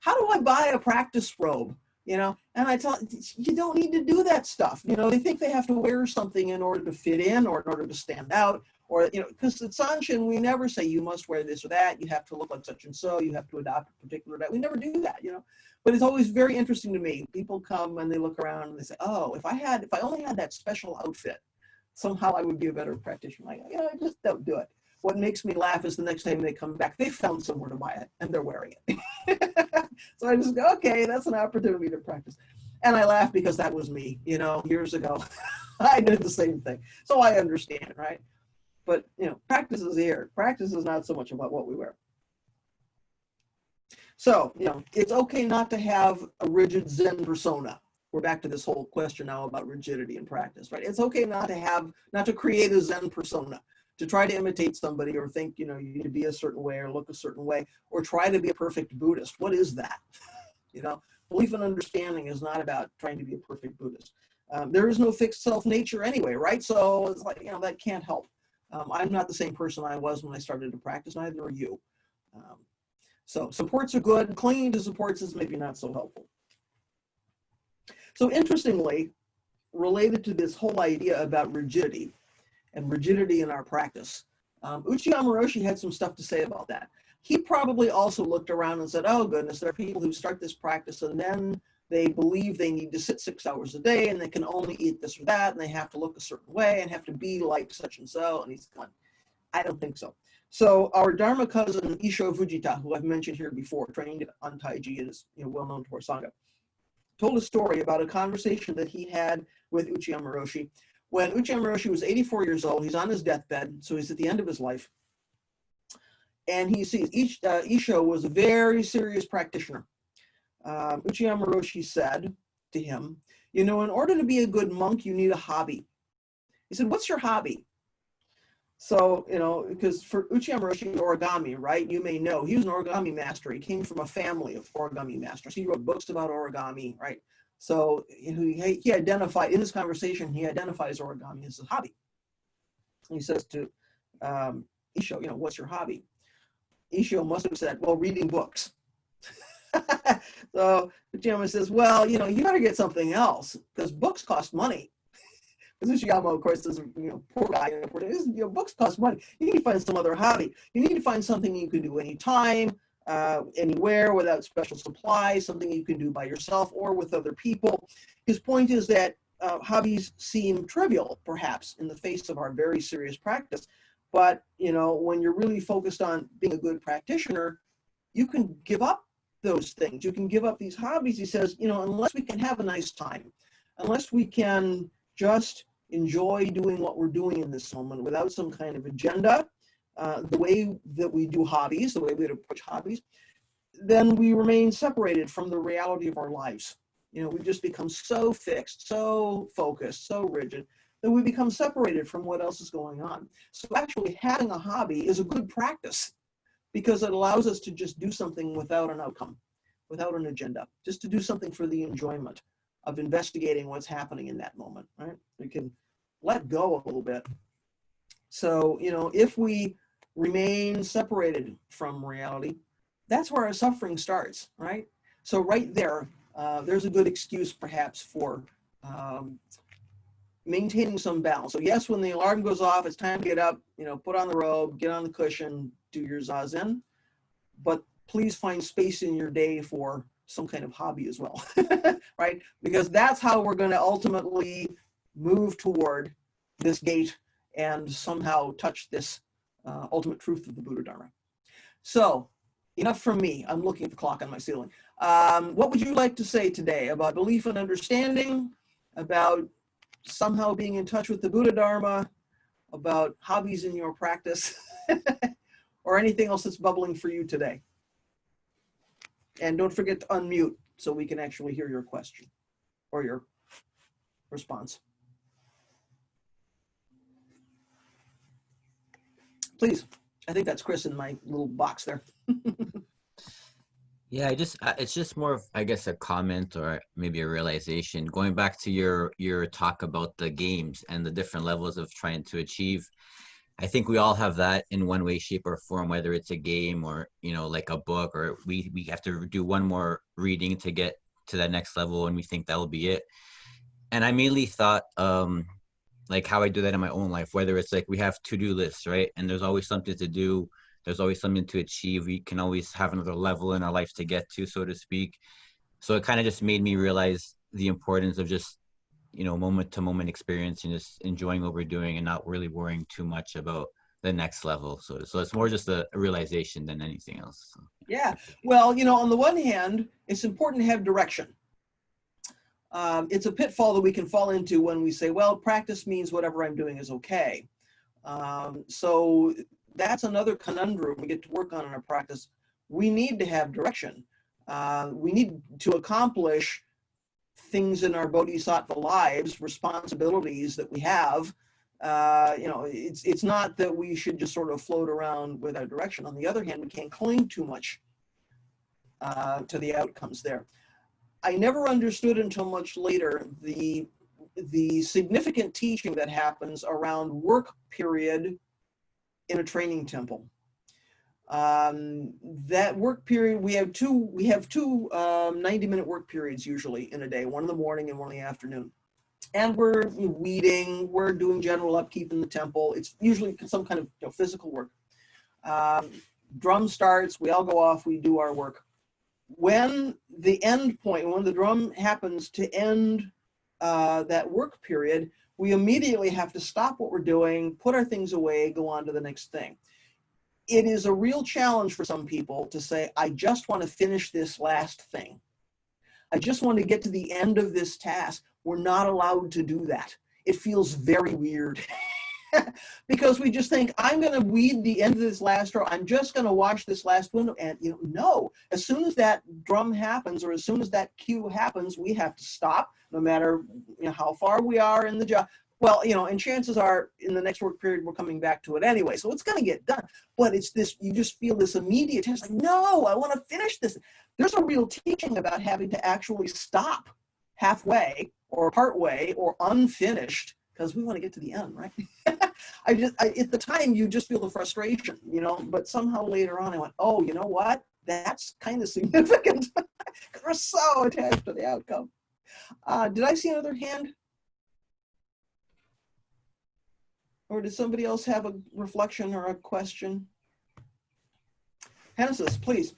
How do I buy a practice robe? And I tell them, you don't need to do that stuff. They think they have to wear something in order to fit in or in order to stand out. Or, because at Sanshin, we never say you must wear this or that. You have to look like such and so. You have to adopt a particular diet. We never do that, But it's always very interesting to me. People come and they look around and they say, oh, if I only had that special outfit, somehow I would be a better practitioner. I just don't do it. What makes me laugh is the next time they come back, they found somewhere to buy it and they're wearing it. So I just go, okay, that's an opportunity to practice. And I laugh because that was me, you know, years ago. I did the same thing. So I understand, right? But, you know, practice is here. Practice is not so much about what we wear. So, you know, it's okay not to have a rigid Zen persona. We're back to this whole question now about rigidity in practice, right? It's okay not to create a Zen persona, to try to imitate somebody or think, you know, you need to be a certain way or look a certain way, or try to be a perfect Buddhist. What is that? You know, belief and understanding is not about trying to be a perfect Buddhist. There is no fixed self-nature anyway, right? So it's like, you know, that can't help. I'm not the same person I was when I started to practice, neither are you. So supports are good. Clinging to supports is maybe not so helpful. So interestingly, related to this whole idea about rigidity and rigidity in our practice, Uchiyama Roshi had some stuff to say about that. He probably also looked around and said, oh goodness, there are people who start this practice and then they believe they need to sit 6 hours a day and they can only eat this or that and they have to look a certain way and have to be like such and so. And he's gone, I don't think so. So our Dharma cousin, Isho Fujita, who I've mentioned here before, trained at Untaiji and is, you know, well known to our Sangha, told a story about a conversation that he had with Uchiyama Roshi. When Uchiyama Roshi was 84 years old, he's on his deathbed, so he's at the end of his life. And he sees Isho was a very serious practitioner. Uchiyama Roshi said to him, you know, in order to be a good monk, you need a hobby. He said, what's your hobby? So, you know, because for Uchiyama Roshi, origami, right? You may know he was an origami master. He came from a family of origami masters. He wrote books about origami, right? So he identified, in this conversation, he identifies origami as a hobby. He says to Isho, you know, what's your hobby? Isho must have said, well, reading books. So Uchiyama says, well, you know, you better get something else because books cost money. Because Uchiyama, of course, is, you know, poor guy. You know, books cost money. You need to find some other hobby. You need to find something you can do anytime, anywhere, without special supplies, something you can do by yourself or with other people. His point is that hobbies seem trivial, perhaps, in the face of our very serious practice. But, you know, when you're really focused on being a good practitioner, you can give up those things. You can give up these hobbies. He says, you know, unless we can have a nice time, unless we can just enjoy doing what we're doing in this moment without some kind of agenda, the way that we do hobbies, the way we approach hobbies, then we remain separated from the reality of our lives. You know, we just become so fixed, so focused, so rigid, that we become separated from what else is going on. So actually having a hobby is a good practice because it allows us to just do something without an outcome, without an agenda, just to do something for the enjoyment of investigating what's happening in that moment, right? We can let go a little bit. So, you know, if we remain separated from reality, that's where our suffering starts, right? So right there, there's a good excuse perhaps for maintaining some balance. So yes, when the alarm goes off, it's time to get up, you know, put on the robe, get on the cushion, do your zazen, but please find space in your day for some kind of hobby as well, right? Because that's how we're going to ultimately move toward this gate and somehow touch this ultimate truth of the Buddha Dharma. So enough from me. I'm looking at the clock on my ceiling. What would you like to say today about belief and understanding, about somehow being in touch with the Buddha Dharma, about hobbies in your practice, or anything else that's bubbling for you today? And don't forget to unmute so we can actually hear your question or your response. Please. I think that's Chris in my little box there. Yeah, it's just more of, I guess, a comment or maybe a realization. Going back to your talk about the games and the different levels of trying to achieve, I think we all have that in one way, shape, or form, whether it's a game or, you know, like a book, or we have to do one more reading to get to that next level and we think that'll be it. And I mainly thought, like how I do that in my own life, whether it's like we have to-do lists, right? And there's always something to do. There's always something to achieve. We can always have another level in our life to get to, so to speak. So it kind of just made me realize the importance of just, you know, moment to moment experience and just enjoying what we're doing and not really worrying too much about the next level. So it's more just a realization than anything else. So. Yeah. Well, on the one hand, it's important to have direction. It's a pitfall that we can fall into when we say, well, practice means whatever I'm doing is okay. So that's another conundrum we get to work on in our practice. We need to have direction. We need to accomplish things in our bodhisattva lives, responsibilities that we have. It's not that we should just sort of float around without direction. On the other hand, we can't cling too much to the outcomes there. I never understood until much later the significant teaching that happens around work period in a training temple. That work period, we have two 90-minute work periods usually in a day, one in the morning and one in the afternoon. And we're weeding, we're doing general upkeep in the temple. It's usually some kind of physical work. Drum starts, we all go off, we do our work. When the end point, when the drum happens to end that work period, we immediately have to stop what we're doing, put our things away, go on to the next thing. It is a real challenge for some people to say, I just want to finish this last thing. I just want to get to the end of this task. We're not allowed to do that. It feels very weird because we just think, I'm going to weed the end of this last row. I'm just going to wash this last window. And no, as soon as that drum happens, or as soon as that cue happens, we have to stop, no matter how far we are in the job. Well, and chances are in the next work period, we're coming back to it anyway. So it's going to get done. But it's this, you just feel this immediate tension, like, no, I want to finish this. There's a real teaching about having to actually stop halfway or partway or unfinished, because we want to get to the end, right? At the time, you just feel the frustration, but somehow later on I went, oh, you know what? That's kind of significant because we're so attached to the outcome. Did I see another hand? Or did somebody else have a reflection or a question? Genesis, please.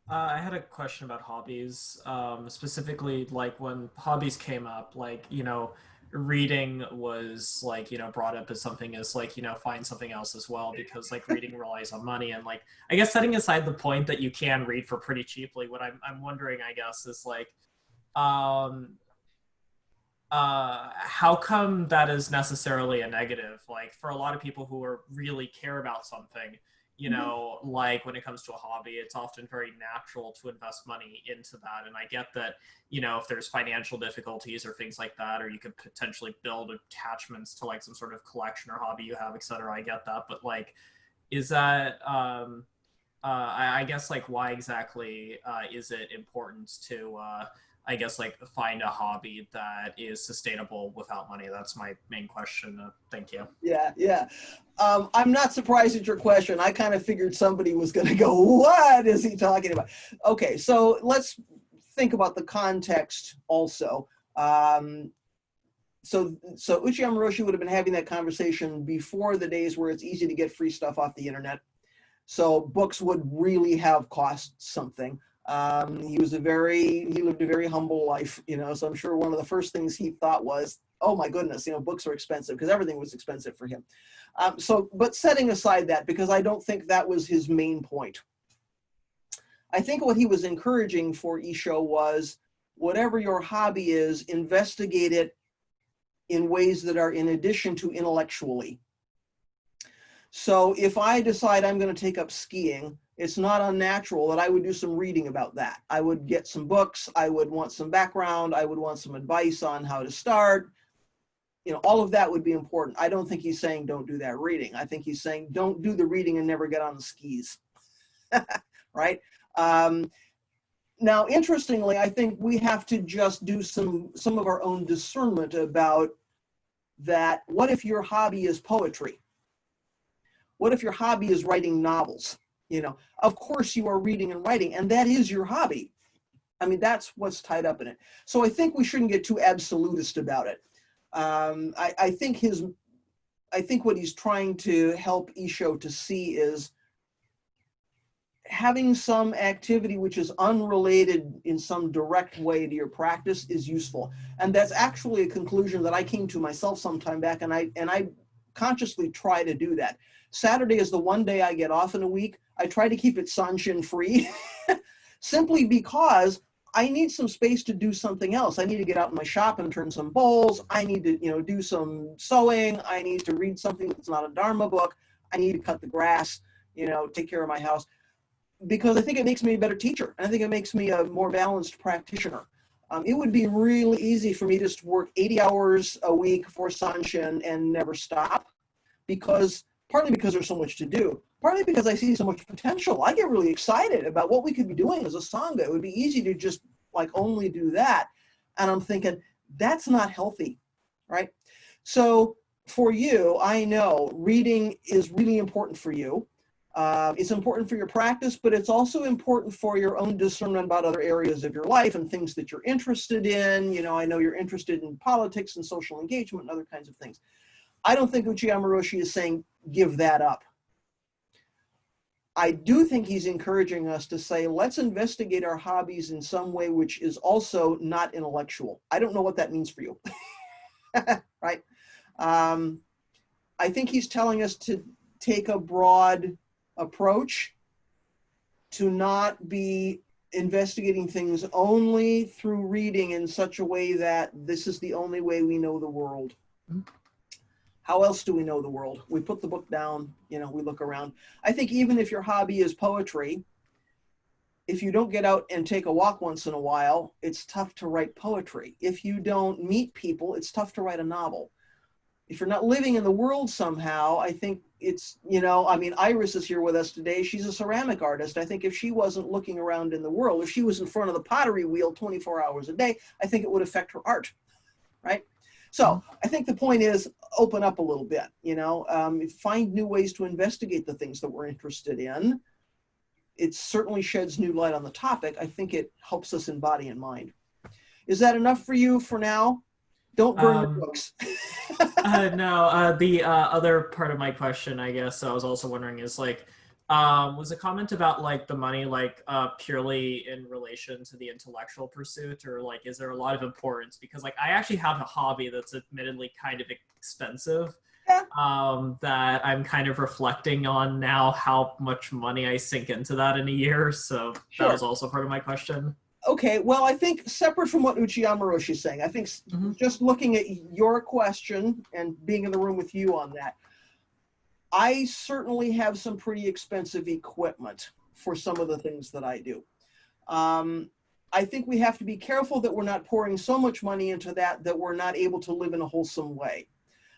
I had a question about hobbies, specifically like when hobbies came up, reading was brought up as something as find something else as well, because reading relies on money. And I guess setting aside the point that you can read for pretty cheaply, what I'm wondering, I guess, is how come that is necessarily a negative? For a lot of people who really care about something, when it comes to a hobby, it's often very natural to invest money into that. And I get that, if there's financial difficulties or things like that, or you could potentially build attachments to some sort of collection or hobby you have, etc. I get that. But is that, I guess, why exactly is it important to, find a hobby that is sustainable without money? That's my main question. Thank you. Yeah. I'm not surprised at your question. I kind of figured somebody was going to go, what is he talking about? Okay, so let's think about the context also. So Uchiha Moroshi would have been having that conversation before the days where it's easy to get free stuff off the internet. So books would really have cost something. He lived a very humble life, so I'm sure one of the first things he thought was, oh my goodness, books are expensive, because everything was expensive for him. But setting aside that, because I don't think that was his main point. I think what he was encouraging for Isho was, whatever your hobby is, investigate it in ways that are in addition to intellectually. So if I decide I'm going to take up skiing, it's not unnatural that I would do some reading about that. I would get some books, I would want some background, I would want some advice on how to start. All of that would be important. I don't think he's saying don't do that reading. I think he's saying don't do the reading and never get on the skis, right? Now, interestingly, I think we have to just do some of our own discernment about that. What if your hobby is poetry? What if your hobby is writing novels? Of course you are reading and writing, and that is your hobby. I mean, that's what's tied up in it. So I think we shouldn't get too absolutist about it. I think what he's trying to help Isho to see is having some activity which is unrelated in some direct way to your practice is useful. And that's actually a conclusion that I came to myself some time back, and I consciously try to do that. Saturday is the one day I get off in a week. I try to keep it sanshin free simply because I need some space to do something else. I need to get out in my shop and turn some bowls. I need to, do some sewing. I need to read something that's not a Dharma book. I need to cut the grass, take care of my house, because I think it makes me a better teacher. And I think it makes me a more balanced practitioner. It would be really easy for me to just work 80 hours a week for Sanshin and never stop, partly because there's so much to do, partly because I see so much potential. I get really excited about what we could be doing as a Sangha. It would be easy to just only do that. And I'm thinking, that's not healthy, right? So for you, I know reading is really important for you. It's important for your practice, but it's also important for your own discernment about other areas of your life and things that you're interested in. I know you're interested in politics and social engagement and other kinds of things. I don't think Uchiyama Roshi is saying, give that up. I do think he's encouraging us to say, let's investigate our hobbies in some way which is also not intellectual. I don't know what that means for you, right? I think he's telling us to take a broad approach, to not be investigating things only through reading in such a way that this is the only way we know the world. How else do we know the world? We put the book down, we look around. I think even if your hobby is poetry, if you don't get out and take a walk once in a while, it's tough to write poetry. If you don't meet people, it's tough to write a novel. If you're not living in the world somehow, I think it's, Iris is here with us today. She's a ceramic artist. I think if she wasn't looking around in the world, if she was in front of the pottery wheel 24 hours a day, I think it would affect her art, right? So I think the point is open up a little bit, find new ways to investigate the things that we're interested in. It certainly sheds new light on the topic. I think it helps us in body and mind. Is that enough for you for now? Don't burn your books. No, the other part of my question, I guess, I was also wondering is was a comment about the money purely in relation to the intellectual pursuit, or is there a lot of importance? Because I actually have a hobby that's admittedly kind of expensive. Yeah. That I'm kind of reflecting on now how much money I sink into that in a year. So Sure. That was also part of my question. Okay, well, I think separate from what Uchiyama Roshi is saying, I think just looking at your question and being in the room with you on that, I certainly have some pretty expensive equipment for some of the things that I do. I think we have to be careful that we're not pouring so much money into that we're not able to live in a wholesome way.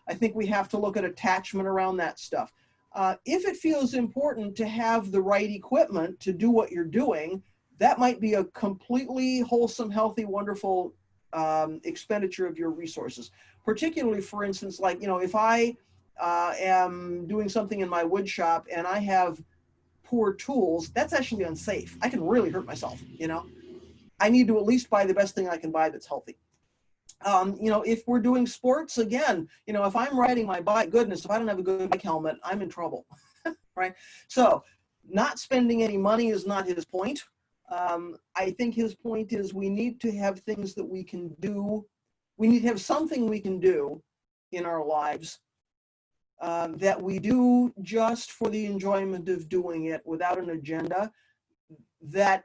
I think we have to look at attachment around that stuff. If it feels important to have the right equipment to do what you're doing, that might be a completely wholesome, healthy, wonderful expenditure of your resources. Particularly, for instance, if I am doing something in my wood shop and I have poor tools, that's actually unsafe. I can really hurt myself, I need to at least buy the best thing I can buy that's healthy. If we're doing sports, again, if I'm riding my bike, goodness, if I don't have a good bike helmet, I'm in trouble, right? So not spending any money is not his point. I think his point is we need to have things that we can do. We need to have something we can do in our lives that we do just for the enjoyment of doing it without an agenda, that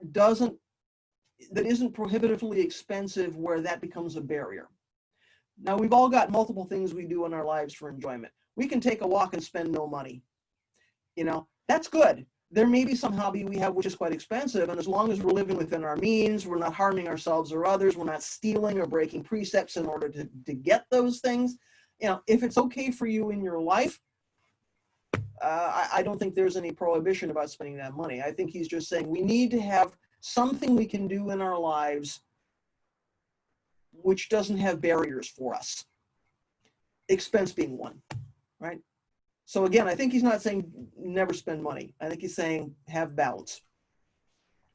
isn't prohibitively expensive where that becomes a barrier. Now, we've all got multiple things we do in our lives for enjoyment. We can take a walk and spend no money. That's good. There may be some hobby we have which is quite expensive, and as long as we're living within our means, we're not harming ourselves or others, we're not stealing or breaking precepts in order to get those things. If it's okay for you in your life, I don't think there's any prohibition about spending that money. I think he's just saying we need to have something we can do in our lives which doesn't have barriers for us. Expense being one, right? So again, I think he's not saying never spend money. I think he's saying have balance.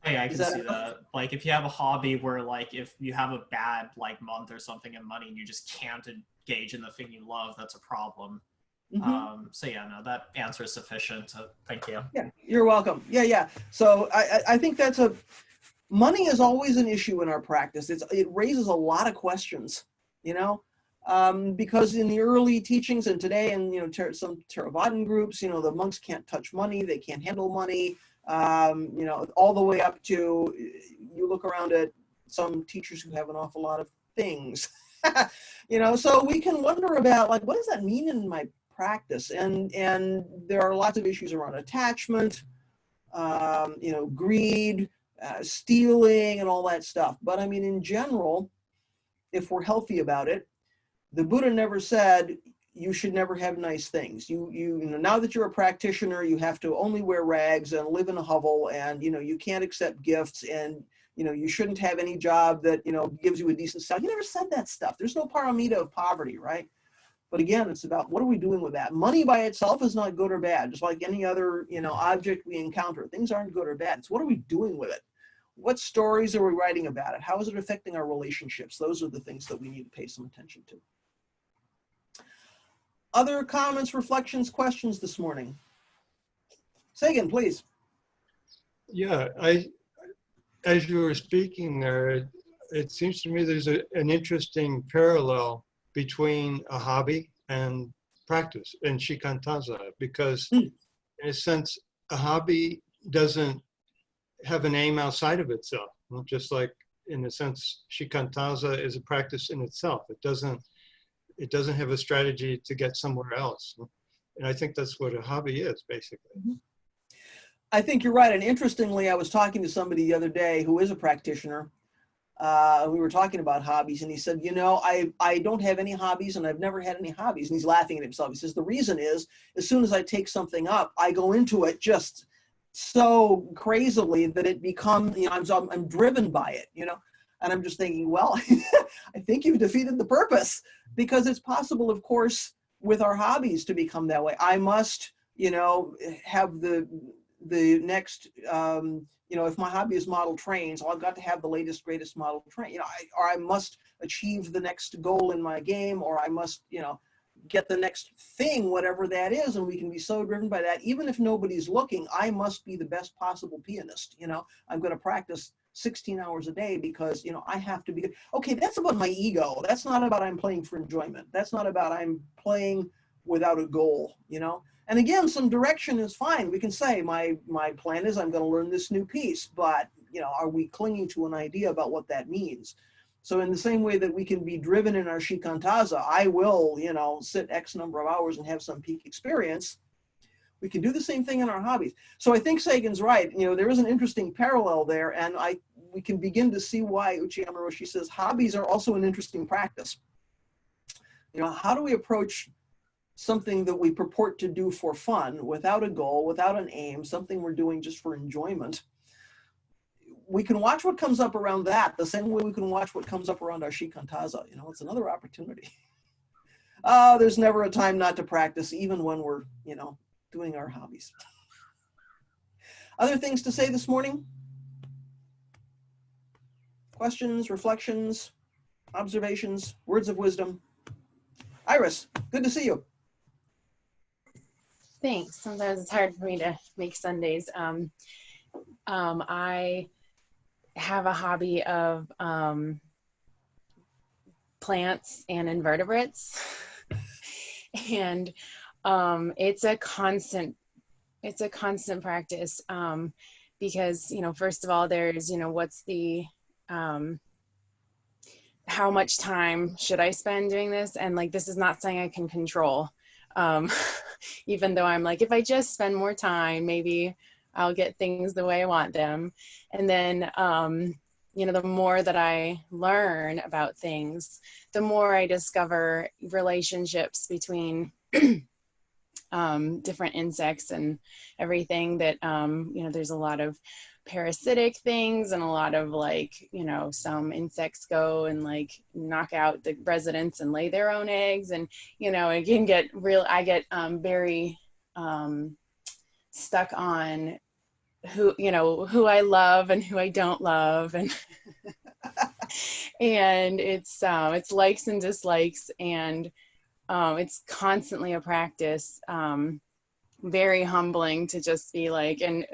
Hey, I can see that. If you have a hobby where if you have a bad month or something in money and you just can't engage in the thing you love, that's a problem. So yeah, no, that answer is sufficient. So thank you. Yeah, you're welcome. Yeah. So I think money is always an issue in our practice. It raises a lot of questions, Because in the early teachings and today, and some Theravadan groups, the monks can't touch money, they can't handle money, all the way up to, you look around at some teachers who have an awful lot of things, so we can wonder about, like, what does that mean in my practice? And there are lots of issues around attachment, greed, stealing, and all that stuff. But I mean, in general, if we're healthy about it, the Buddha never said you should never have nice things. Now that you're a practitioner, you have to only wear rags and live in a hovel, and you can't accept gifts, and you shouldn't have any job that gives you a decent salary. He never said that stuff. There's no paramita of poverty, right? But again, it's about, what are we doing with that? Money by itself is not good or bad. Just like any other object we encounter, things aren't good or bad. It's what are we doing with it? What stories are we writing about it? How is it affecting our relationships? Those are the things that we need to pay some attention to. Other comments, reflections, questions this morning? Sagan, please. Yeah, as you were speaking there, it seems to me there's an interesting parallel between a hobby and practice in shikantaza, because in a sense, a hobby doesn't have an aim outside of itself. Just like, in a sense, shikantaza is a practice in itself. It doesn't have a strategy to get somewhere else. And I think that's what a hobby is, basically. I think you're right. And interestingly, I was talking to somebody the other day who is a practitioner. We were talking about hobbies, and he said, I don't have any hobbies, and I've never had any hobbies. And he's laughing at himself. He says, the reason is, as soon as I take something up, I go into it just so crazily that it becomes, I'm driven by it, and I'm just thinking, well, I think you've defeated the purpose, because it's possible, of course, with our hobbies to become that way. I must, have the next, if my hobby is model trains, I've got to have the latest, greatest model train, or I must achieve the next goal in my game, or I must, get the next thing, whatever that is. And we can be so driven by that. Even if nobody's looking, I must be the best possible pianist. I'm going to practice 16 hours a day because, I have to be good. Okay, that's about my ego. That's not about I'm playing for enjoyment. That's not about I'm playing without a goal, And again, some direction is fine. We can say my plan is I'm going to learn this new piece, but, are we clinging to an idea about what that means? So in the same way that we can be driven in our shikantaza, I will, sit X number of hours and have some peak experience. We can do the same thing in our hobbies. So I think Sagan's right. There is an interesting parallel there, and we can begin to see why Uchiyama Roshi says hobbies are also an interesting practice. How do we approach something that we purport to do for fun, without a goal, without an aim, something we're doing just for enjoyment? We can watch what comes up around that the same way we can watch what comes up around our shikantaza. It's another opportunity. There's never a time not to practice, even when we're, doing our hobbies. Other things to say this morning? Questions, reflections, observations, words of wisdom? Iris, good to see you. Thanks. Sometimes it's hard for me to make Sundays. I have a hobby of plants and invertebrates, and it's a constant practice, because first of all, there's what's the how much time should I spend doing this, and like this is not something I can control, even though I'm like, if I just spend more time, maybe I'll get things the way I want them. And then, the more that I learn about things, the more I discover relationships between different insects and everything that, there's a lot of parasitic things and a lot of some insects go and knock out the residents and lay their own eggs. And, it can get I get very stuck on who I love and who I don't love, and and it's likes and dislikes, and it's constantly a practice, very humbling to just be like, and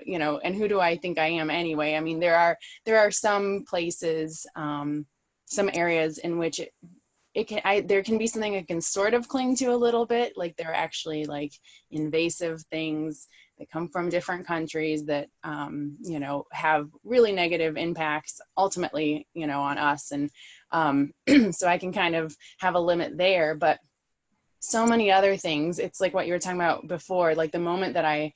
who do I think I am anyway? I mean, there are some places, some areas in which there can be something I can sort of cling to a little bit. Like there are actually like invasive things that come from different countries that, you know, have really negative impacts ultimately, you know, on us. And so I can kind of have a limit there, but so many other things. It's like what you were talking about before, like the moment that I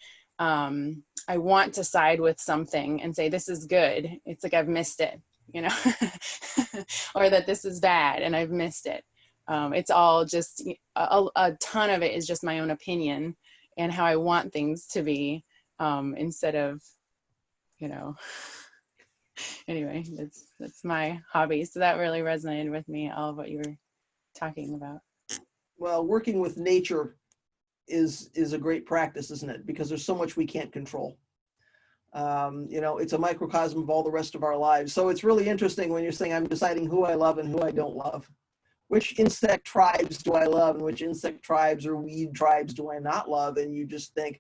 want to side with something and say, this is good. It's like, I've missed it, you know, or that this is bad and I've missed it. It's all just, a ton of it is just my own opinion and how I want things to be, instead of, you know, anyway, that's my hobby. So that really resonated with me, all of what you were talking about. Well, working with nature is a great practice, isn't it? Because there's so much we can't control. You know, it's a microcosm of all the rest of our lives. So it's really interesting when you're saying, I'm deciding who I love and who I don't love. Which insect tribes do I love and which insect tribes or weed tribes do I not love? And you just think,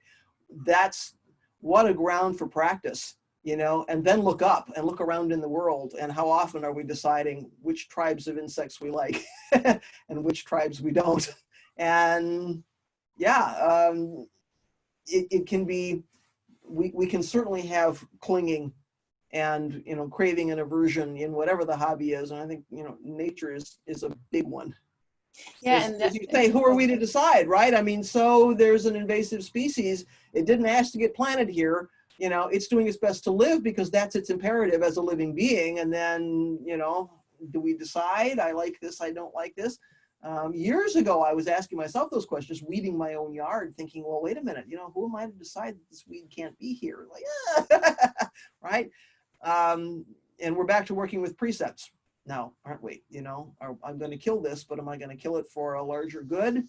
that's what a ground for practice, you know, and then look up and look around in the world, and how often are we deciding which tribes of insects we like and which tribes we don't. And yeah, it can be, we can certainly have clinging and, you know, craving and aversion in whatever the hobby is. And I think, you know, nature is a big one. Yeah. As you say, who are we to decide, right? I mean, so there's an invasive species. It didn't ask to get planted here. You know, it's doing its best to live because that's its imperative as a living being. And then, you know, do we decide, I like this, I don't like this? Years ago, I was asking myself those questions, weeding my own yard, thinking, well, wait a minute, you know, who am I to decide that this weed can't be here? Like, right? And we're back to working with precepts now, aren't we? You know, I'm going to kill this, but am I going to kill it for a larger good?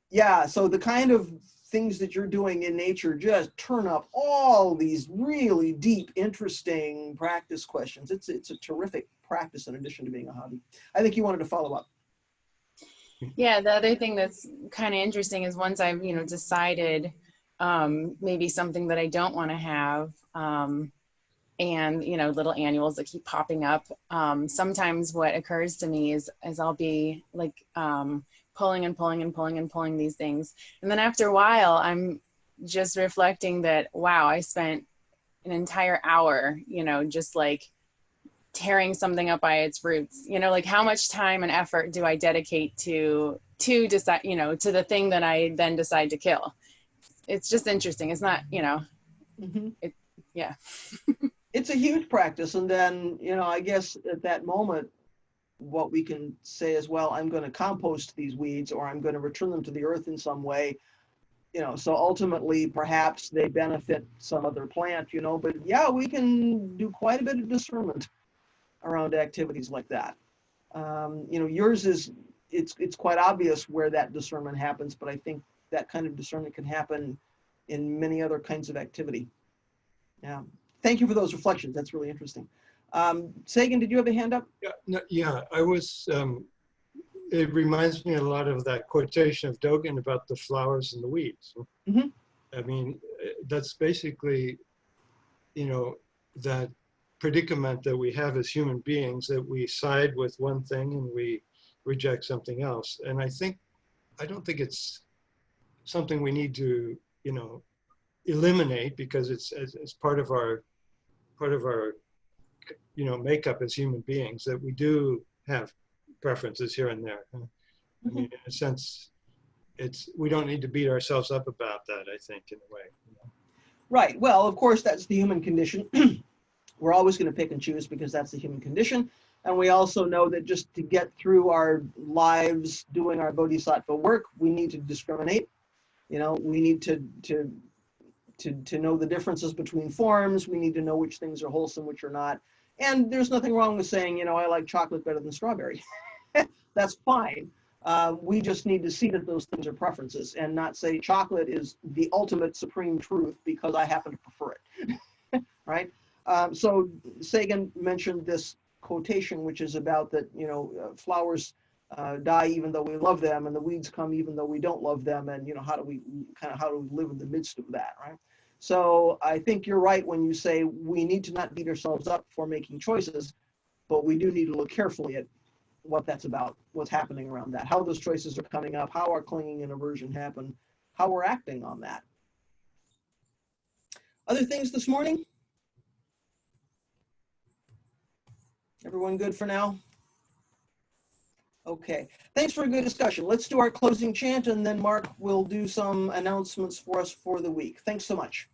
Yeah, so the kind of things that you're doing in nature just turn up all these really deep, interesting practice questions. It's a terrific practice in addition to being a hobby. I think you wanted to follow up. Yeah, the other thing that's kind of interesting is once I've, you know, decided maybe something that I don't want to have, and, you know, little annuals that keep popping up. Sometimes what occurs to me is I'll be like pulling and pulling and pulling and pulling these things. And then after a while, I'm just reflecting that, wow, I spent an entire hour, you know, just like tearing something up by its roots, you know, like how much time and effort do I dedicate to decide, you know, to the thing that I then decide to kill. It's just interesting. It's not, you know, yeah. It's a huge practice. And then, you know, I guess at that moment, what we can say is, well, I'm going to compost these weeds or I'm going to return them to the earth in some way, you know, so ultimately perhaps they benefit some other plant, you know, but yeah, we can do quite a bit of discernment around activities like that. You know, yours is, it's quite obvious where that discernment happens, but I think that kind of discernment can happen in many other kinds of activity. Yeah. Thank you for those reflections. That's really interesting. Sagan, did you have a hand up? Yeah, no, yeah, I was, it reminds me a lot of that quotation of Dogen about the flowers and the weeds. Mm-hmm. I mean, that's basically, you know, that predicament that we have as human beings, that we side with one thing and we reject something else. And I don't think it's something we need to, you know, eliminate, because it's part of our, you know, makeup as human beings, that we do have preferences here and there. I mean, in a sense, we don't need to beat ourselves up about that, I think, in a way. You know? Right. Well, of course, that's the human condition. We're always going to pick and choose because that's the human condition. And we also know that just to get through our lives doing our bodhisattva work, we need to discriminate. You know, we need to know the differences between forms. We need to know which things are wholesome, which are not. And there's nothing wrong with saying, you know, I like chocolate better than strawberry. That's fine. We just need to see that those things are preferences and not say chocolate is the ultimate supreme truth because I happen to prefer it, right? So Sagan mentioned this quotation, which is about that, you know, flowers die even though we love them, and the weeds come even though we don't love them, and, you know, how do we live in the midst of that, right? So I think you're right when you say we need to not beat ourselves up for making choices, but we do need to look carefully at what that's about, what's happening around that, how those choices are coming up, how our clinging and aversion happen, how we're acting on that. Other things this morning? Everyone good for now? Okay, thanks for a good discussion. Let's do our closing chant, and then Mark will do some announcements for us for the week. Thanks so much.